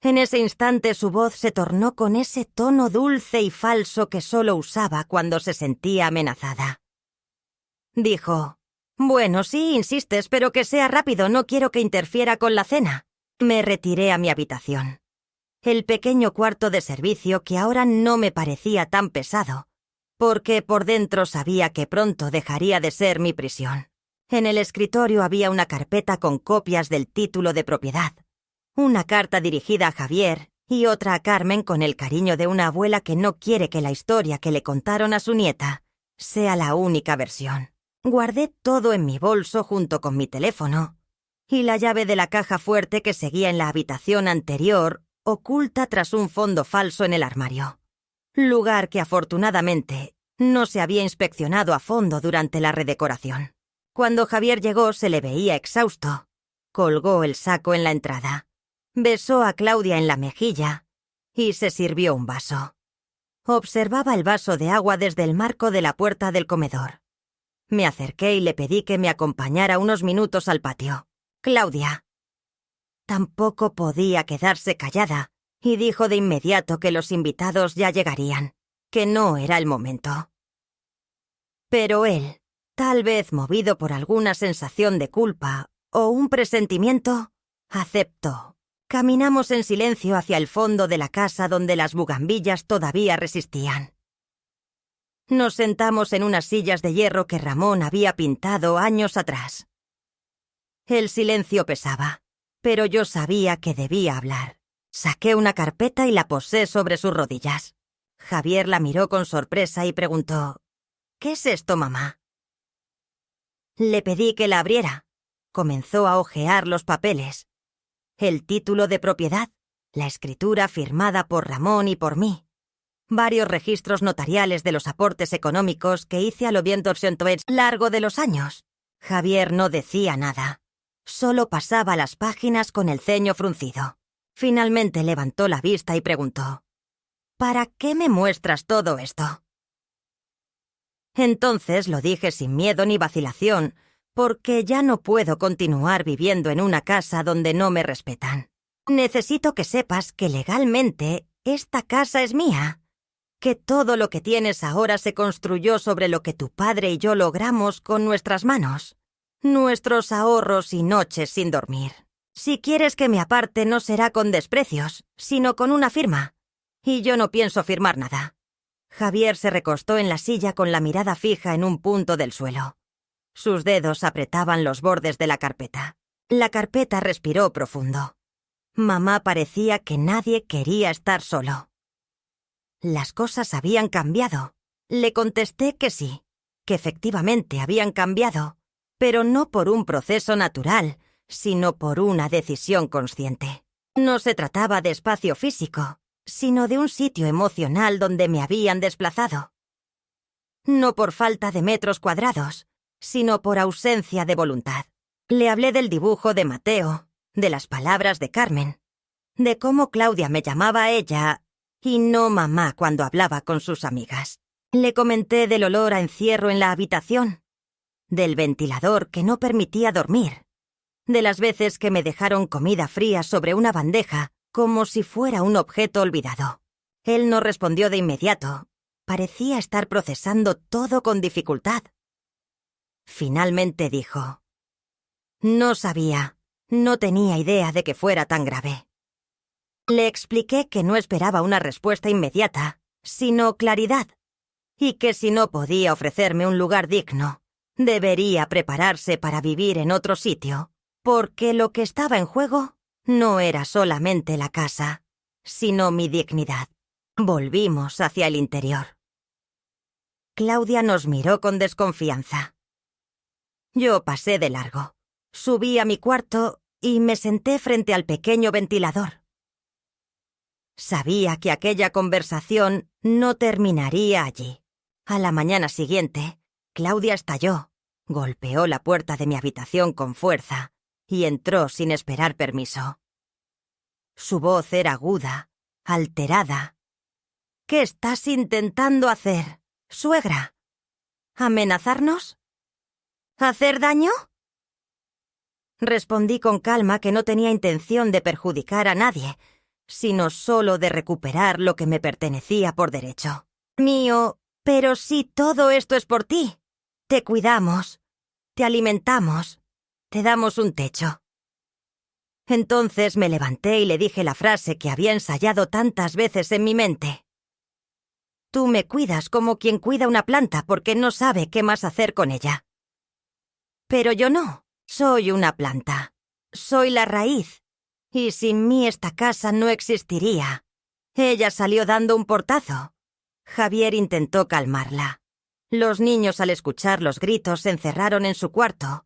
En ese instante su voz se tornó con ese tono dulce y falso que solo usaba cuando se sentía amenazada. Dijo: «Bueno, sí, insistes, pero que sea rápido, no quiero que interfiera con la cena». Me retiré a mi habitación. El pequeño cuarto de servicio que ahora no me parecía tan pesado, porque por dentro sabía que pronto dejaría de ser mi prisión. En el escritorio había una carpeta con copias del título de propiedad, una carta dirigida a Javier y otra a Carmen con el cariño de una abuela que no quiere que la historia que le contaron a su nieta sea la única versión. Guardé todo en mi bolso junto con mi teléfono y la llave de la caja fuerte que seguía en la habitación anterior, oculta tras un fondo falso en el armario. Lugar que afortunadamente no se había inspeccionado a fondo durante la redecoración. Cuando Javier llegó se le veía exhausto. Colgó el saco en la entrada, besó a Claudia en la mejilla y se sirvió un vaso. Observaba el vaso de agua desde el marco de la puerta del comedor. Me acerqué y le pedí que me acompañara unos minutos al patio. Claudia tampoco podía quedarse callada y dijo de inmediato que los invitados ya llegarían, que no era el momento. Pero él, tal vez movido por alguna sensación de culpa o un presentimiento, aceptó. Caminamos en silencio hacia el fondo de la casa donde las bugambillas todavía resistían. Nos sentamos en unas sillas de hierro que Ramón había pintado años atrás. El silencio pesaba, pero yo sabía que debía hablar. Saqué una carpeta y la posé sobre sus rodillas. Javier la miró con sorpresa y preguntó: «¿Qué es esto, mamá?». Le pedí que la abriera. Comenzó a hojear los papeles. El título de propiedad, la escritura firmada por Ramón y por mí, varios registros notariales de los aportes económicos que hice a l'Aubien-d'Orsay a lo largo de los años. Javier no decía nada. Solo pasaba las páginas con el ceño fruncido. Finalmente levantó la vista y preguntó: ¿para qué me muestras todo esto? Entonces lo dije sin miedo ni vacilación, porque ya no puedo continuar viviendo en una casa donde no me respetan. Necesito que sepas que legalmente esta casa es mía, que todo lo que tienes ahora se construyó sobre lo que tu padre y yo logramos con nuestras manos, nuestros ahorros y noches sin dormir. Si quieres que me aparte no será con desprecios, sino con una firma, y yo no pienso firmar nada. Javier se recostó en la silla con la mirada fija en un punto del suelo. Sus dedos apretaban los bordes de la carpeta. La carpeta respiró profundo. Mamá parecía que nadie quería estar solo. Las cosas habían cambiado. Le contesté que sí, que efectivamente habían cambiado, pero no por un proceso natural, sino por una decisión consciente. No se trataba de espacio físico, sino de un sitio emocional donde me habían desplazado. No por falta de metros cuadrados, sino por ausencia de voluntad. Le hablé del dibujo de Mateo, de las palabras de Carmen, de cómo Claudia me llamaba a ella y no mamá cuando hablaba con sus amigas. Le comenté del olor a encierro en la habitación, del ventilador que no permitía dormir, de las veces que me dejaron comida fría sobre una bandeja como si fuera un objeto olvidado. Él no respondió de inmediato. Parecía estar procesando todo con dificultad. Finalmente dijo: no sabía, no tenía idea de que fuera tan grave. Le expliqué que no esperaba una respuesta inmediata, sino claridad, y que si no podía ofrecerme un lugar digno, debería prepararse para vivir en otro sitio, porque lo que estaba en juego no era solamente la casa, sino mi dignidad. Volvimos hacia el interior. Claudia nos miró con desconfianza. Yo pasé de largo. Subí a mi cuarto y me senté frente al pequeño ventilador. Sabía que aquella conversación no terminaría allí. A la mañana siguiente, Claudia estalló, golpeó la puerta de mi habitación con fuerza y entró sin esperar permiso. Su voz era aguda, alterada. ¿Qué estás intentando hacer, suegra? ¿Amenazarnos? ¿Hacer daño? Respondí con calma que no tenía intención de perjudicar a nadie, sino solo de recuperar lo que me pertenecía por derecho. Mío, pero sí, todo esto es por ti. Te cuidamos, te alimentamos, te damos un techo. Entonces me levanté y le dije la frase que había ensayado tantas veces en mi mente. Tú me cuidas como quien cuida una planta porque no sabe qué más hacer con ella. Pero yo no, soy una planta. Soy la raíz. Y sin mí esta casa no existiría. Ella salió dando un portazo. Javier intentó calmarla. Los niños al escuchar los gritos se encerraron en su cuarto.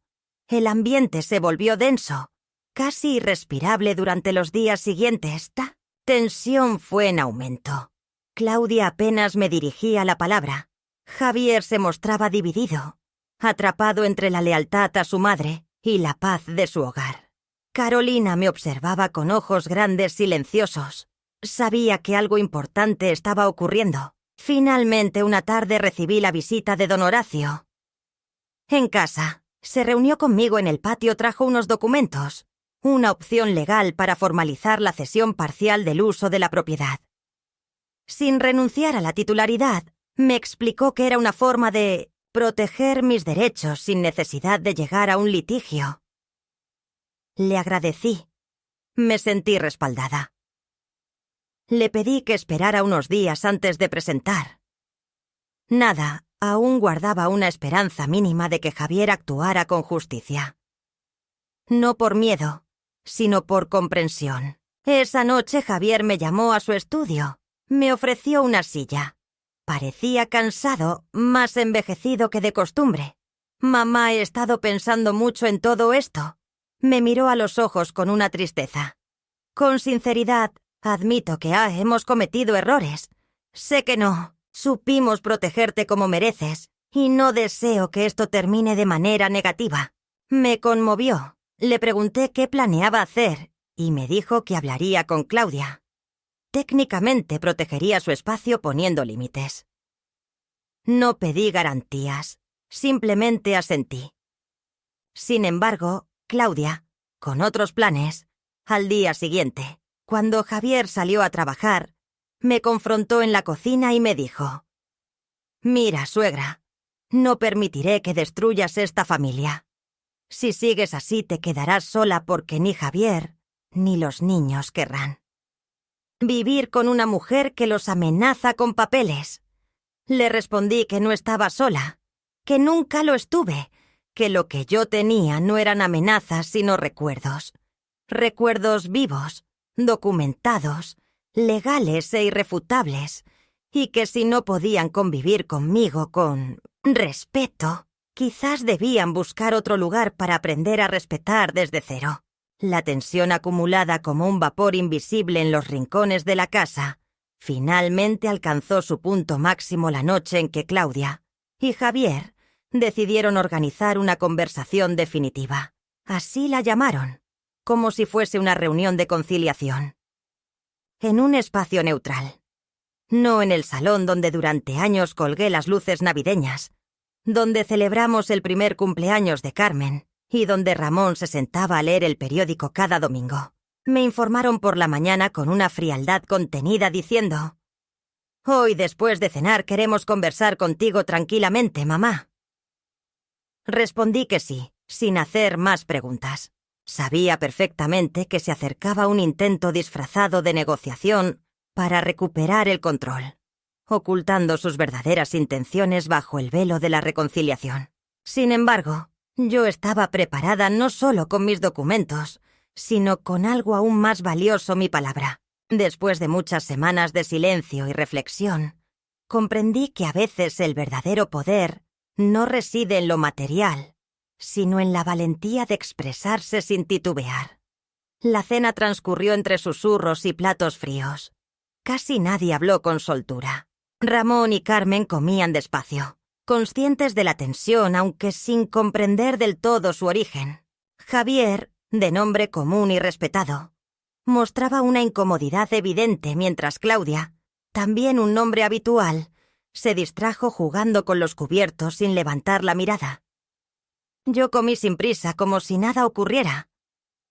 El ambiente se volvió denso, casi irrespirable durante los días siguientes. La tensión fue en aumento. Claudia apenas me dirigía la palabra. Javier se mostraba dividido, atrapado entre la lealtad a su madre y la paz de su hogar. Carolina me observaba con ojos grandes silenciosos. Sabía que algo importante estaba ocurriendo. Finalmente, una tarde recibí la visita de don Horacio. En casa, se reunió conmigo en el patio, trajo unos documentos, una opción legal para formalizar la cesión parcial del uso de la propiedad. Sin renunciar a la titularidad, me explicó que era una forma de proteger mis derechos sin necesidad de llegar a un litigio. Le agradecí. Me sentí respaldada. Le pedí que esperara unos días antes de presentar. Nada, aún guardaba una esperanza mínima de que Javier actuara con justicia. No por miedo, sino por comprensión. Esa noche Javier me llamó a su estudio. Me ofreció una silla. Parecía cansado, más envejecido que de costumbre. Mamá, he estado pensando mucho en todo esto. Me miró a los ojos con una tristeza. Con sinceridad, admito que hemos cometido errores. Sé que no supimos protegerte como mereces, y no deseo que esto termine de manera negativa. Me conmovió. Le pregunté qué planeaba hacer, y me dijo que hablaría con Claudia. Técnicamente protegería su espacio poniendo límites. No pedí garantías, simplemente asentí. Sin embargo, Claudia, con otros planes, al día siguiente, cuando Javier salió a trabajar, me confrontó en la cocina y me dijo: «Mira, suegra, no permitiré que destruyas esta familia. Si sigues así te quedarás sola porque ni Javier ni los niños querrán vivir con una mujer que los amenaza con papeles». Le respondí que no estaba sola, que nunca lo estuve, que lo que yo tenía no eran amenazas sino recuerdos. Recuerdos vivos, documentados, legales e irrefutables, y que si no podían convivir conmigo con respeto, quizás debían buscar otro lugar para aprender a respetar desde cero. La tensión acumulada como un vapor invisible en los rincones de la casa finalmente alcanzó su punto máximo la noche en que Claudia y Javier decidieron organizar una conversación definitiva. Así la llamaron, como si fuese una reunión de conciliación. En un espacio neutral. No en el salón donde durante años colgué las luces navideñas, donde celebramos el primer cumpleaños de Carmen y donde Ramón se sentaba a leer el periódico cada domingo. Me informaron por la mañana con una frialdad contenida diciendo: «Hoy, después de cenar, queremos conversar contigo tranquilamente, mamá». Respondí que sí, sin hacer más preguntas. Sabía perfectamente que se acercaba un intento disfrazado de negociación para recuperar el control, ocultando sus verdaderas intenciones bajo el velo de la reconciliación. Sin embargo, yo estaba preparada no solo con mis documentos, sino con algo aún más valioso: mi palabra. Después de muchas semanas de silencio y reflexión, comprendí que a veces el verdadero poder no reside en lo material, sino en la valentía de expresarse sin titubear. La cena transcurrió entre susurros y platos fríos. Casi nadie habló con soltura. Ramón y Carmen comían despacio, conscientes de la tensión, aunque sin comprender del todo su origen. Javier, de nombre común y respetado, mostraba una incomodidad evidente, mientras Claudia, también un nombre habitual, se distrajo jugando con los cubiertos sin levantar la mirada. Yo comí sin prisa, como si nada ocurriera.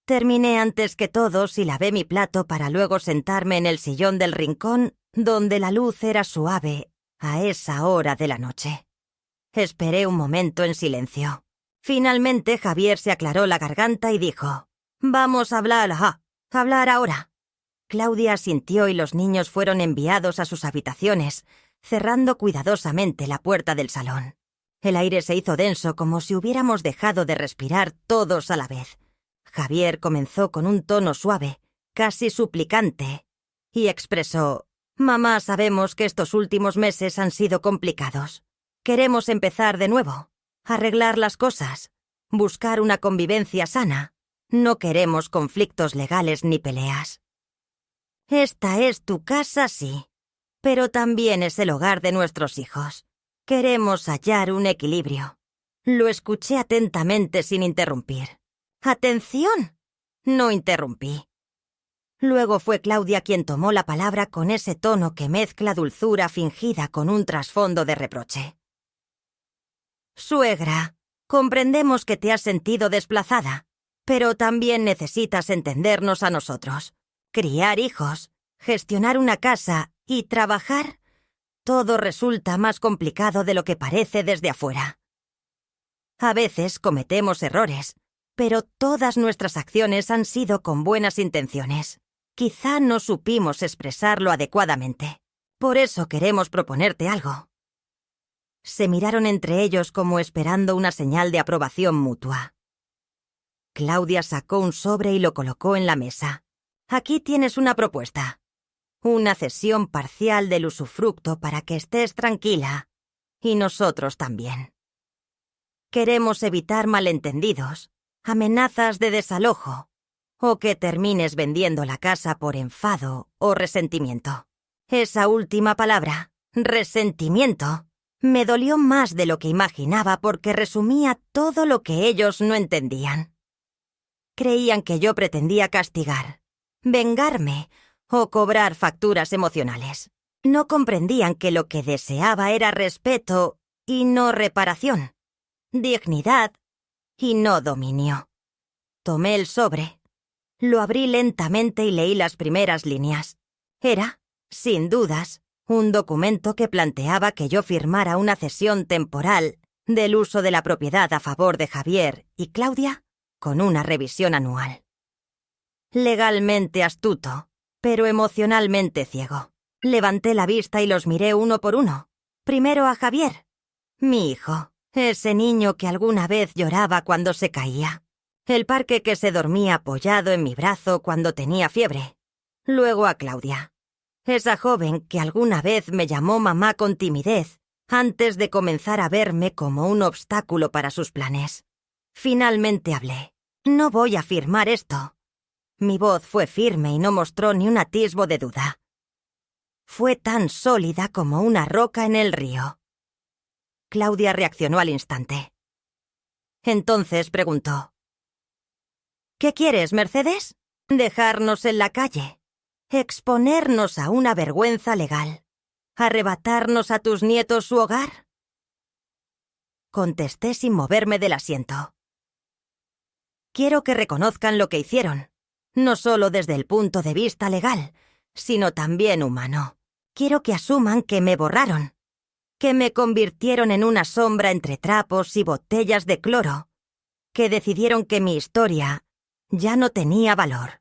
Terminé antes que todos y lavé mi plato para luego sentarme en el sillón del rincón donde la luz era suave a esa hora de la noche. Esperé un momento en silencio. Finalmente Javier se aclaró la garganta y dijo: «Vamos a hablar ahora». Claudia asintió y los niños fueron enviados a sus habitaciones, cerrando cuidadosamente la puerta del salón. El aire se hizo denso, como si hubiéramos dejado de respirar todos a la vez. Javier comenzó con un tono suave, casi suplicante, y expresó: «Mamá, sabemos que estos últimos meses han sido complicados. Queremos empezar de nuevo. Arreglar las cosas, buscar una convivencia sana. No queremos conflictos legales ni peleas. Esta es tu casa, sí, pero también es el hogar de nuestros hijos. Queremos hallar un equilibrio». Lo escuché atentamente sin interrumpir. «¡Atención!». No interrumpí. Luego fue Claudia quien tomó la palabra con ese tono que mezcla dulzura fingida con un trasfondo de reproche. «Suegra, comprendemos que te has sentido desplazada, pero también necesitas entendernos a nosotros. Criar hijos, gestionar una casa y trabajar, todo resulta más complicado de lo que parece desde afuera. A veces cometemos errores, pero todas nuestras acciones han sido con buenas intenciones. Quizá no supimos expresarlo adecuadamente. Por eso queremos proponerte algo». Se miraron entre ellos como esperando una señal de aprobación mutua. Claudia sacó un sobre y lo colocó en la mesa. «Aquí tienes una propuesta. Una cesión parcial del usufructo para que estés tranquila, y nosotros también. Queremos evitar malentendidos, amenazas de desalojo, o que termines vendiendo la casa por enfado o resentimiento. Esa última palabra, resentimiento, me dolió más de lo que imaginaba porque resumía todo lo que ellos no entendían. Creían que yo pretendía castigar, vengarme o cobrar facturas emocionales. No comprendían que lo que deseaba era respeto y no reparación, dignidad y no dominio. Tomé el sobre, lo abrí lentamente y leí las primeras líneas. Era, sin dudas, un documento que planteaba que yo firmara una cesión temporal del uso de la propiedad a favor de Javier y Claudia con una revisión anual. Legalmente astuto, pero emocionalmente ciego. Levanté la vista y los miré uno por uno. Primero a Javier, mi hijo, ese niño que alguna vez lloraba cuando se caía. El parque que se dormía apoyado en mi brazo cuando tenía fiebre. Luego a Claudia, esa joven que alguna vez me llamó mamá con timidez antes de comenzar a verme como un obstáculo para sus planes. Finalmente hablé. No voy a firmar esto. Mi voz fue firme y no mostró ni un atisbo de duda. Fue tan sólida como una roca en el río. Claudia reaccionó al instante. Entonces preguntó: ¿Qué quieres, Mercedes? ¿Dejarnos en la calle? ¿Exponernos a una vergüenza legal? ¿Arrebatarnos a tus nietos su hogar? Contesté sin moverme del asiento. Quiero que reconozcan lo que hicieron, no solo desde el punto de vista legal, sino también humano. Quiero que asuman que me borraron, que me convirtieron en una sombra entre trapos y botellas de cloro, que decidieron que mi historia ya no tenía valor.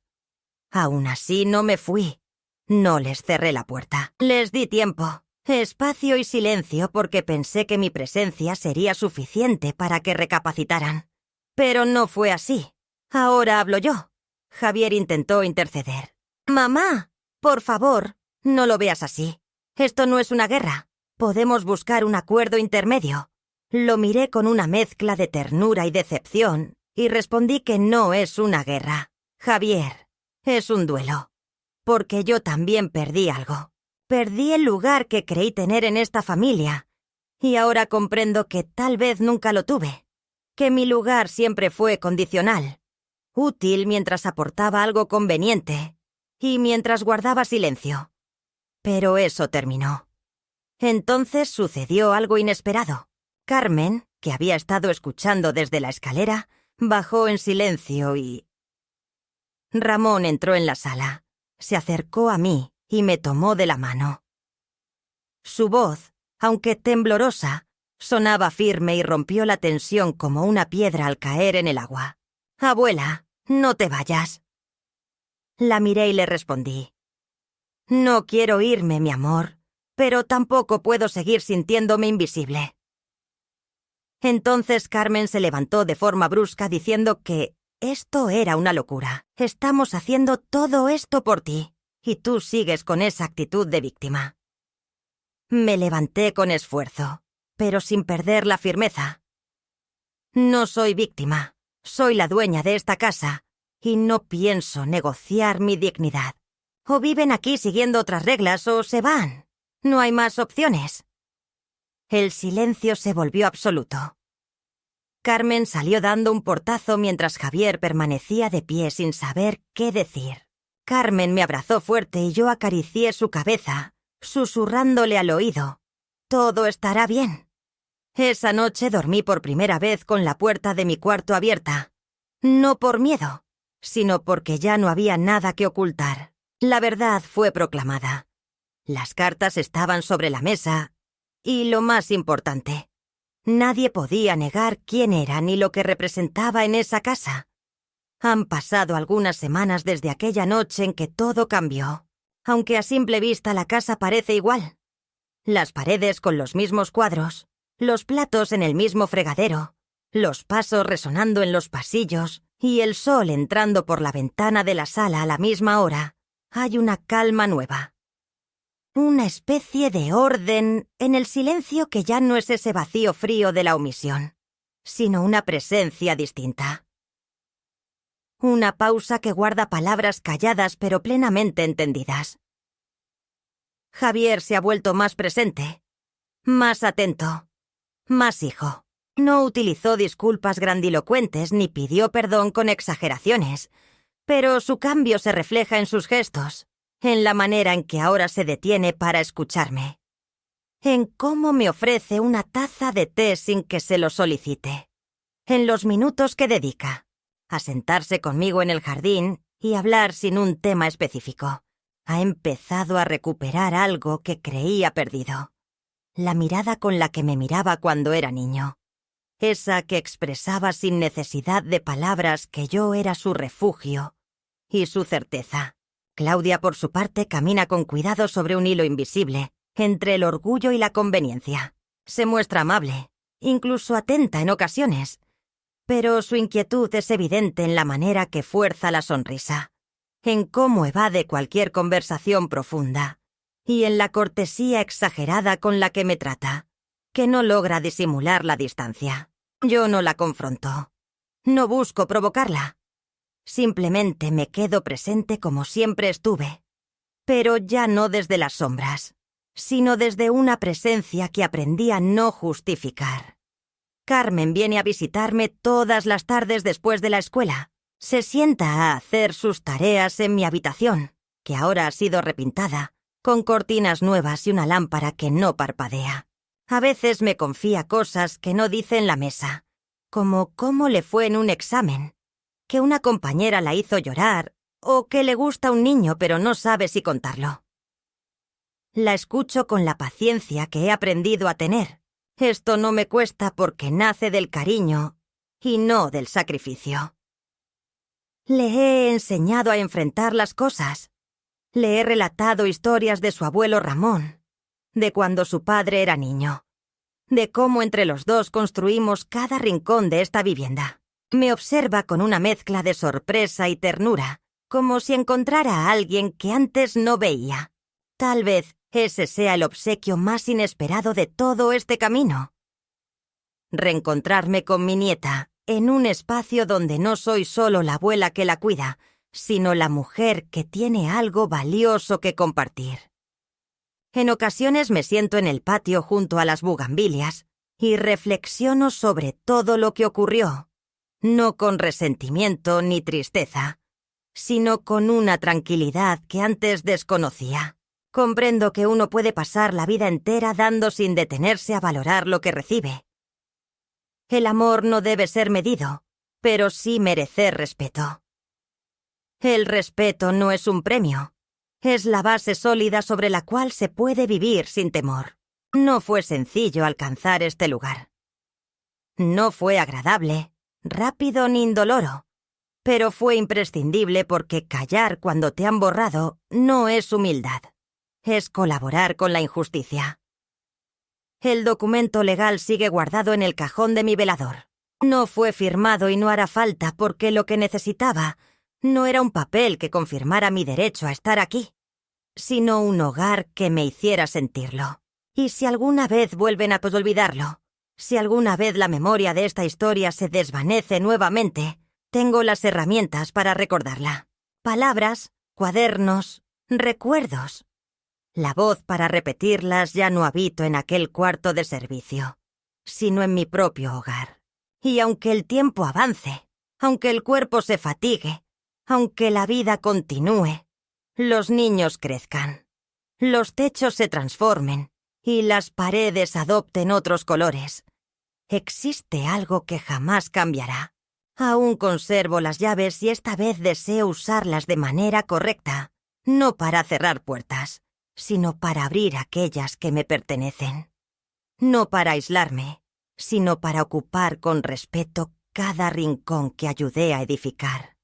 Aún así no me fui. No les cerré la puerta. Les di tiempo, espacio y silencio porque pensé que mi presencia sería suficiente para que recapacitaran. Pero no fue así. Ahora hablo yo. Javier intentó interceder. «Mamá, por favor, no lo veas así. Esto no es una guerra. Podemos buscar un acuerdo intermedio». Lo miré con una mezcla de ternura y decepción y respondí que no es una guerra. Javier, es un duelo. Porque yo también perdí algo. Perdí el lugar que creí tener en esta familia y ahora comprendo que tal vez nunca lo tuve. Que mi lugar siempre fue condicional, útil mientras aportaba algo conveniente y mientras guardaba silencio. Pero eso terminó. Entonces sucedió algo inesperado. Carmen, que había estado escuchando desde la escalera, bajó en silencio y... Ramón entró en la sala, se acercó a mí y me tomó de la mano. Su voz, aunque temblorosa, sonaba firme y rompió la tensión como una piedra al caer en el agua. «Abuela, no te vayas». La miré y le respondí: «No quiero irme, mi amor, pero tampoco puedo seguir sintiéndome invisible». Entonces Carmen se levantó de forma brusca diciendo que esto era una locura. «Estamos haciendo todo esto por ti, y tú sigues con esa actitud de víctima». Me levanté con esfuerzo, pero sin perder la firmeza. «No soy víctima, soy la dueña de esta casa, y no pienso negociar mi dignidad. O viven aquí siguiendo otras reglas o se van. No hay más opciones». El silencio se volvió absoluto. Carmen salió dando un portazo mientras Javier permanecía de pie sin saber qué decir. Carmen me abrazó fuerte y yo acaricié su cabeza, susurrándole al oído: «Todo estará bien». Esa noche dormí por primera vez con la puerta de mi cuarto abierta. No por miedo, sino porque ya no había nada que ocultar. La verdad fue proclamada. Las cartas estaban sobre la mesa y, lo más importante, nadie podía negar quién era ni lo que representaba en esa casa. Han pasado algunas semanas desde aquella noche en que todo cambió, aunque a simple vista la casa parece igual. Las paredes con los mismos cuadros, los platos en el mismo fregadero, los pasos resonando en los pasillos y el sol entrando por la ventana de la sala a la misma hora. Hay una calma nueva. Una especie de orden en el silencio que ya no es ese vacío frío de la omisión, sino una presencia distinta. Una pausa que guarda palabras calladas pero plenamente entendidas. Javier se ha vuelto más presente, más atento, más hijo. No utilizó disculpas grandilocuentes ni pidió perdón con exageraciones, pero su cambio se refleja en sus gestos, en la manera en que ahora se detiene para escucharme, en cómo me ofrece una taza de té sin que se lo solicite, en los minutos que dedica a sentarse conmigo en el jardín y hablar sin un tema específico. Ha empezado a recuperar algo que creía perdido. La mirada con la que me miraba cuando era niño. Esa que expresaba sin necesidad de palabras que yo era su refugio y su certeza. Claudia, por su parte, camina con cuidado sobre un hilo invisible, entre el orgullo y la conveniencia. Se muestra amable, incluso atenta en ocasiones, pero su inquietud es evidente en la manera que fuerza la sonrisa, en cómo evade cualquier conversación profunda y en la cortesía exagerada con la que me trata, que no logra disimular la distancia. Yo no la confronto. No busco provocarla. Simplemente me quedo presente como siempre estuve, pero ya no desde las sombras, sino desde una presencia que aprendí a no justificar. Carmen viene a visitarme todas las tardes después de la escuela. Se sienta a hacer sus tareas en mi habitación, que ahora ha sido repintada, con cortinas nuevas y una lámpara que no parpadea. A veces me confía cosas que no dice en la mesa, como cómo le fue en un examen, que una compañera la hizo llorar, o que le gusta un niño pero no sabe si contarlo. La escucho con la paciencia que he aprendido a tener. Esto no me cuesta porque nace del cariño y no del sacrificio. Le he enseñado a enfrentar las cosas. Le he relatado historias de su abuelo Ramón, de cuando su padre era niño, de cómo entre los dos construimos cada rincón de esta vivienda. Me observa con una mezcla de sorpresa y ternura, como si encontrara a alguien que antes no veía. Tal vez ese sea el obsequio más inesperado de todo este camino. Reencontrarme con mi nieta en un espacio donde no soy solo la abuela que la cuida, sino la mujer que tiene algo valioso que compartir. En ocasiones me siento en el patio junto a las bugambilias y reflexiono sobre todo lo que ocurrió, no con resentimiento ni tristeza, sino con una tranquilidad que antes desconocía. Comprendo que uno puede pasar la vida entera dando sin detenerse a valorar lo que recibe. El amor no debe ser medido, pero sí merecer respeto. El respeto no es un premio, es la base sólida sobre la cual se puede vivir sin temor. No fue sencillo alcanzar este lugar. No fue agradable, rápido ni indoloro, pero fue imprescindible porque callar cuando te han borrado no es humildad. Es colaborar con la injusticia. El documento legal sigue guardado en el cajón de mi velador. No fue firmado y no hará falta porque lo que necesitaba no era un papel que confirmara mi derecho a estar aquí, sino un hogar que me hiciera sentirlo. Y si alguna vez vuelven a olvidarlo, si alguna vez la memoria de esta historia se desvanece nuevamente, tengo las herramientas para recordarla. Palabras, cuadernos, recuerdos. La voz para repetirlas ya no habito en aquel cuarto de servicio, sino en mi propio hogar. Y aunque el tiempo avance, aunque el cuerpo se fatigue, aunque la vida continúe, los niños crezcan, los techos se transformen y las paredes adopten otros colores, existe algo que jamás cambiará. Aún conservo las llaves y esta vez deseo usarlas de manera correcta, no para cerrar puertas, sino para abrir aquellas que me pertenecen. No para aislarme, sino para ocupar con respeto cada rincón que ayudé a edificar.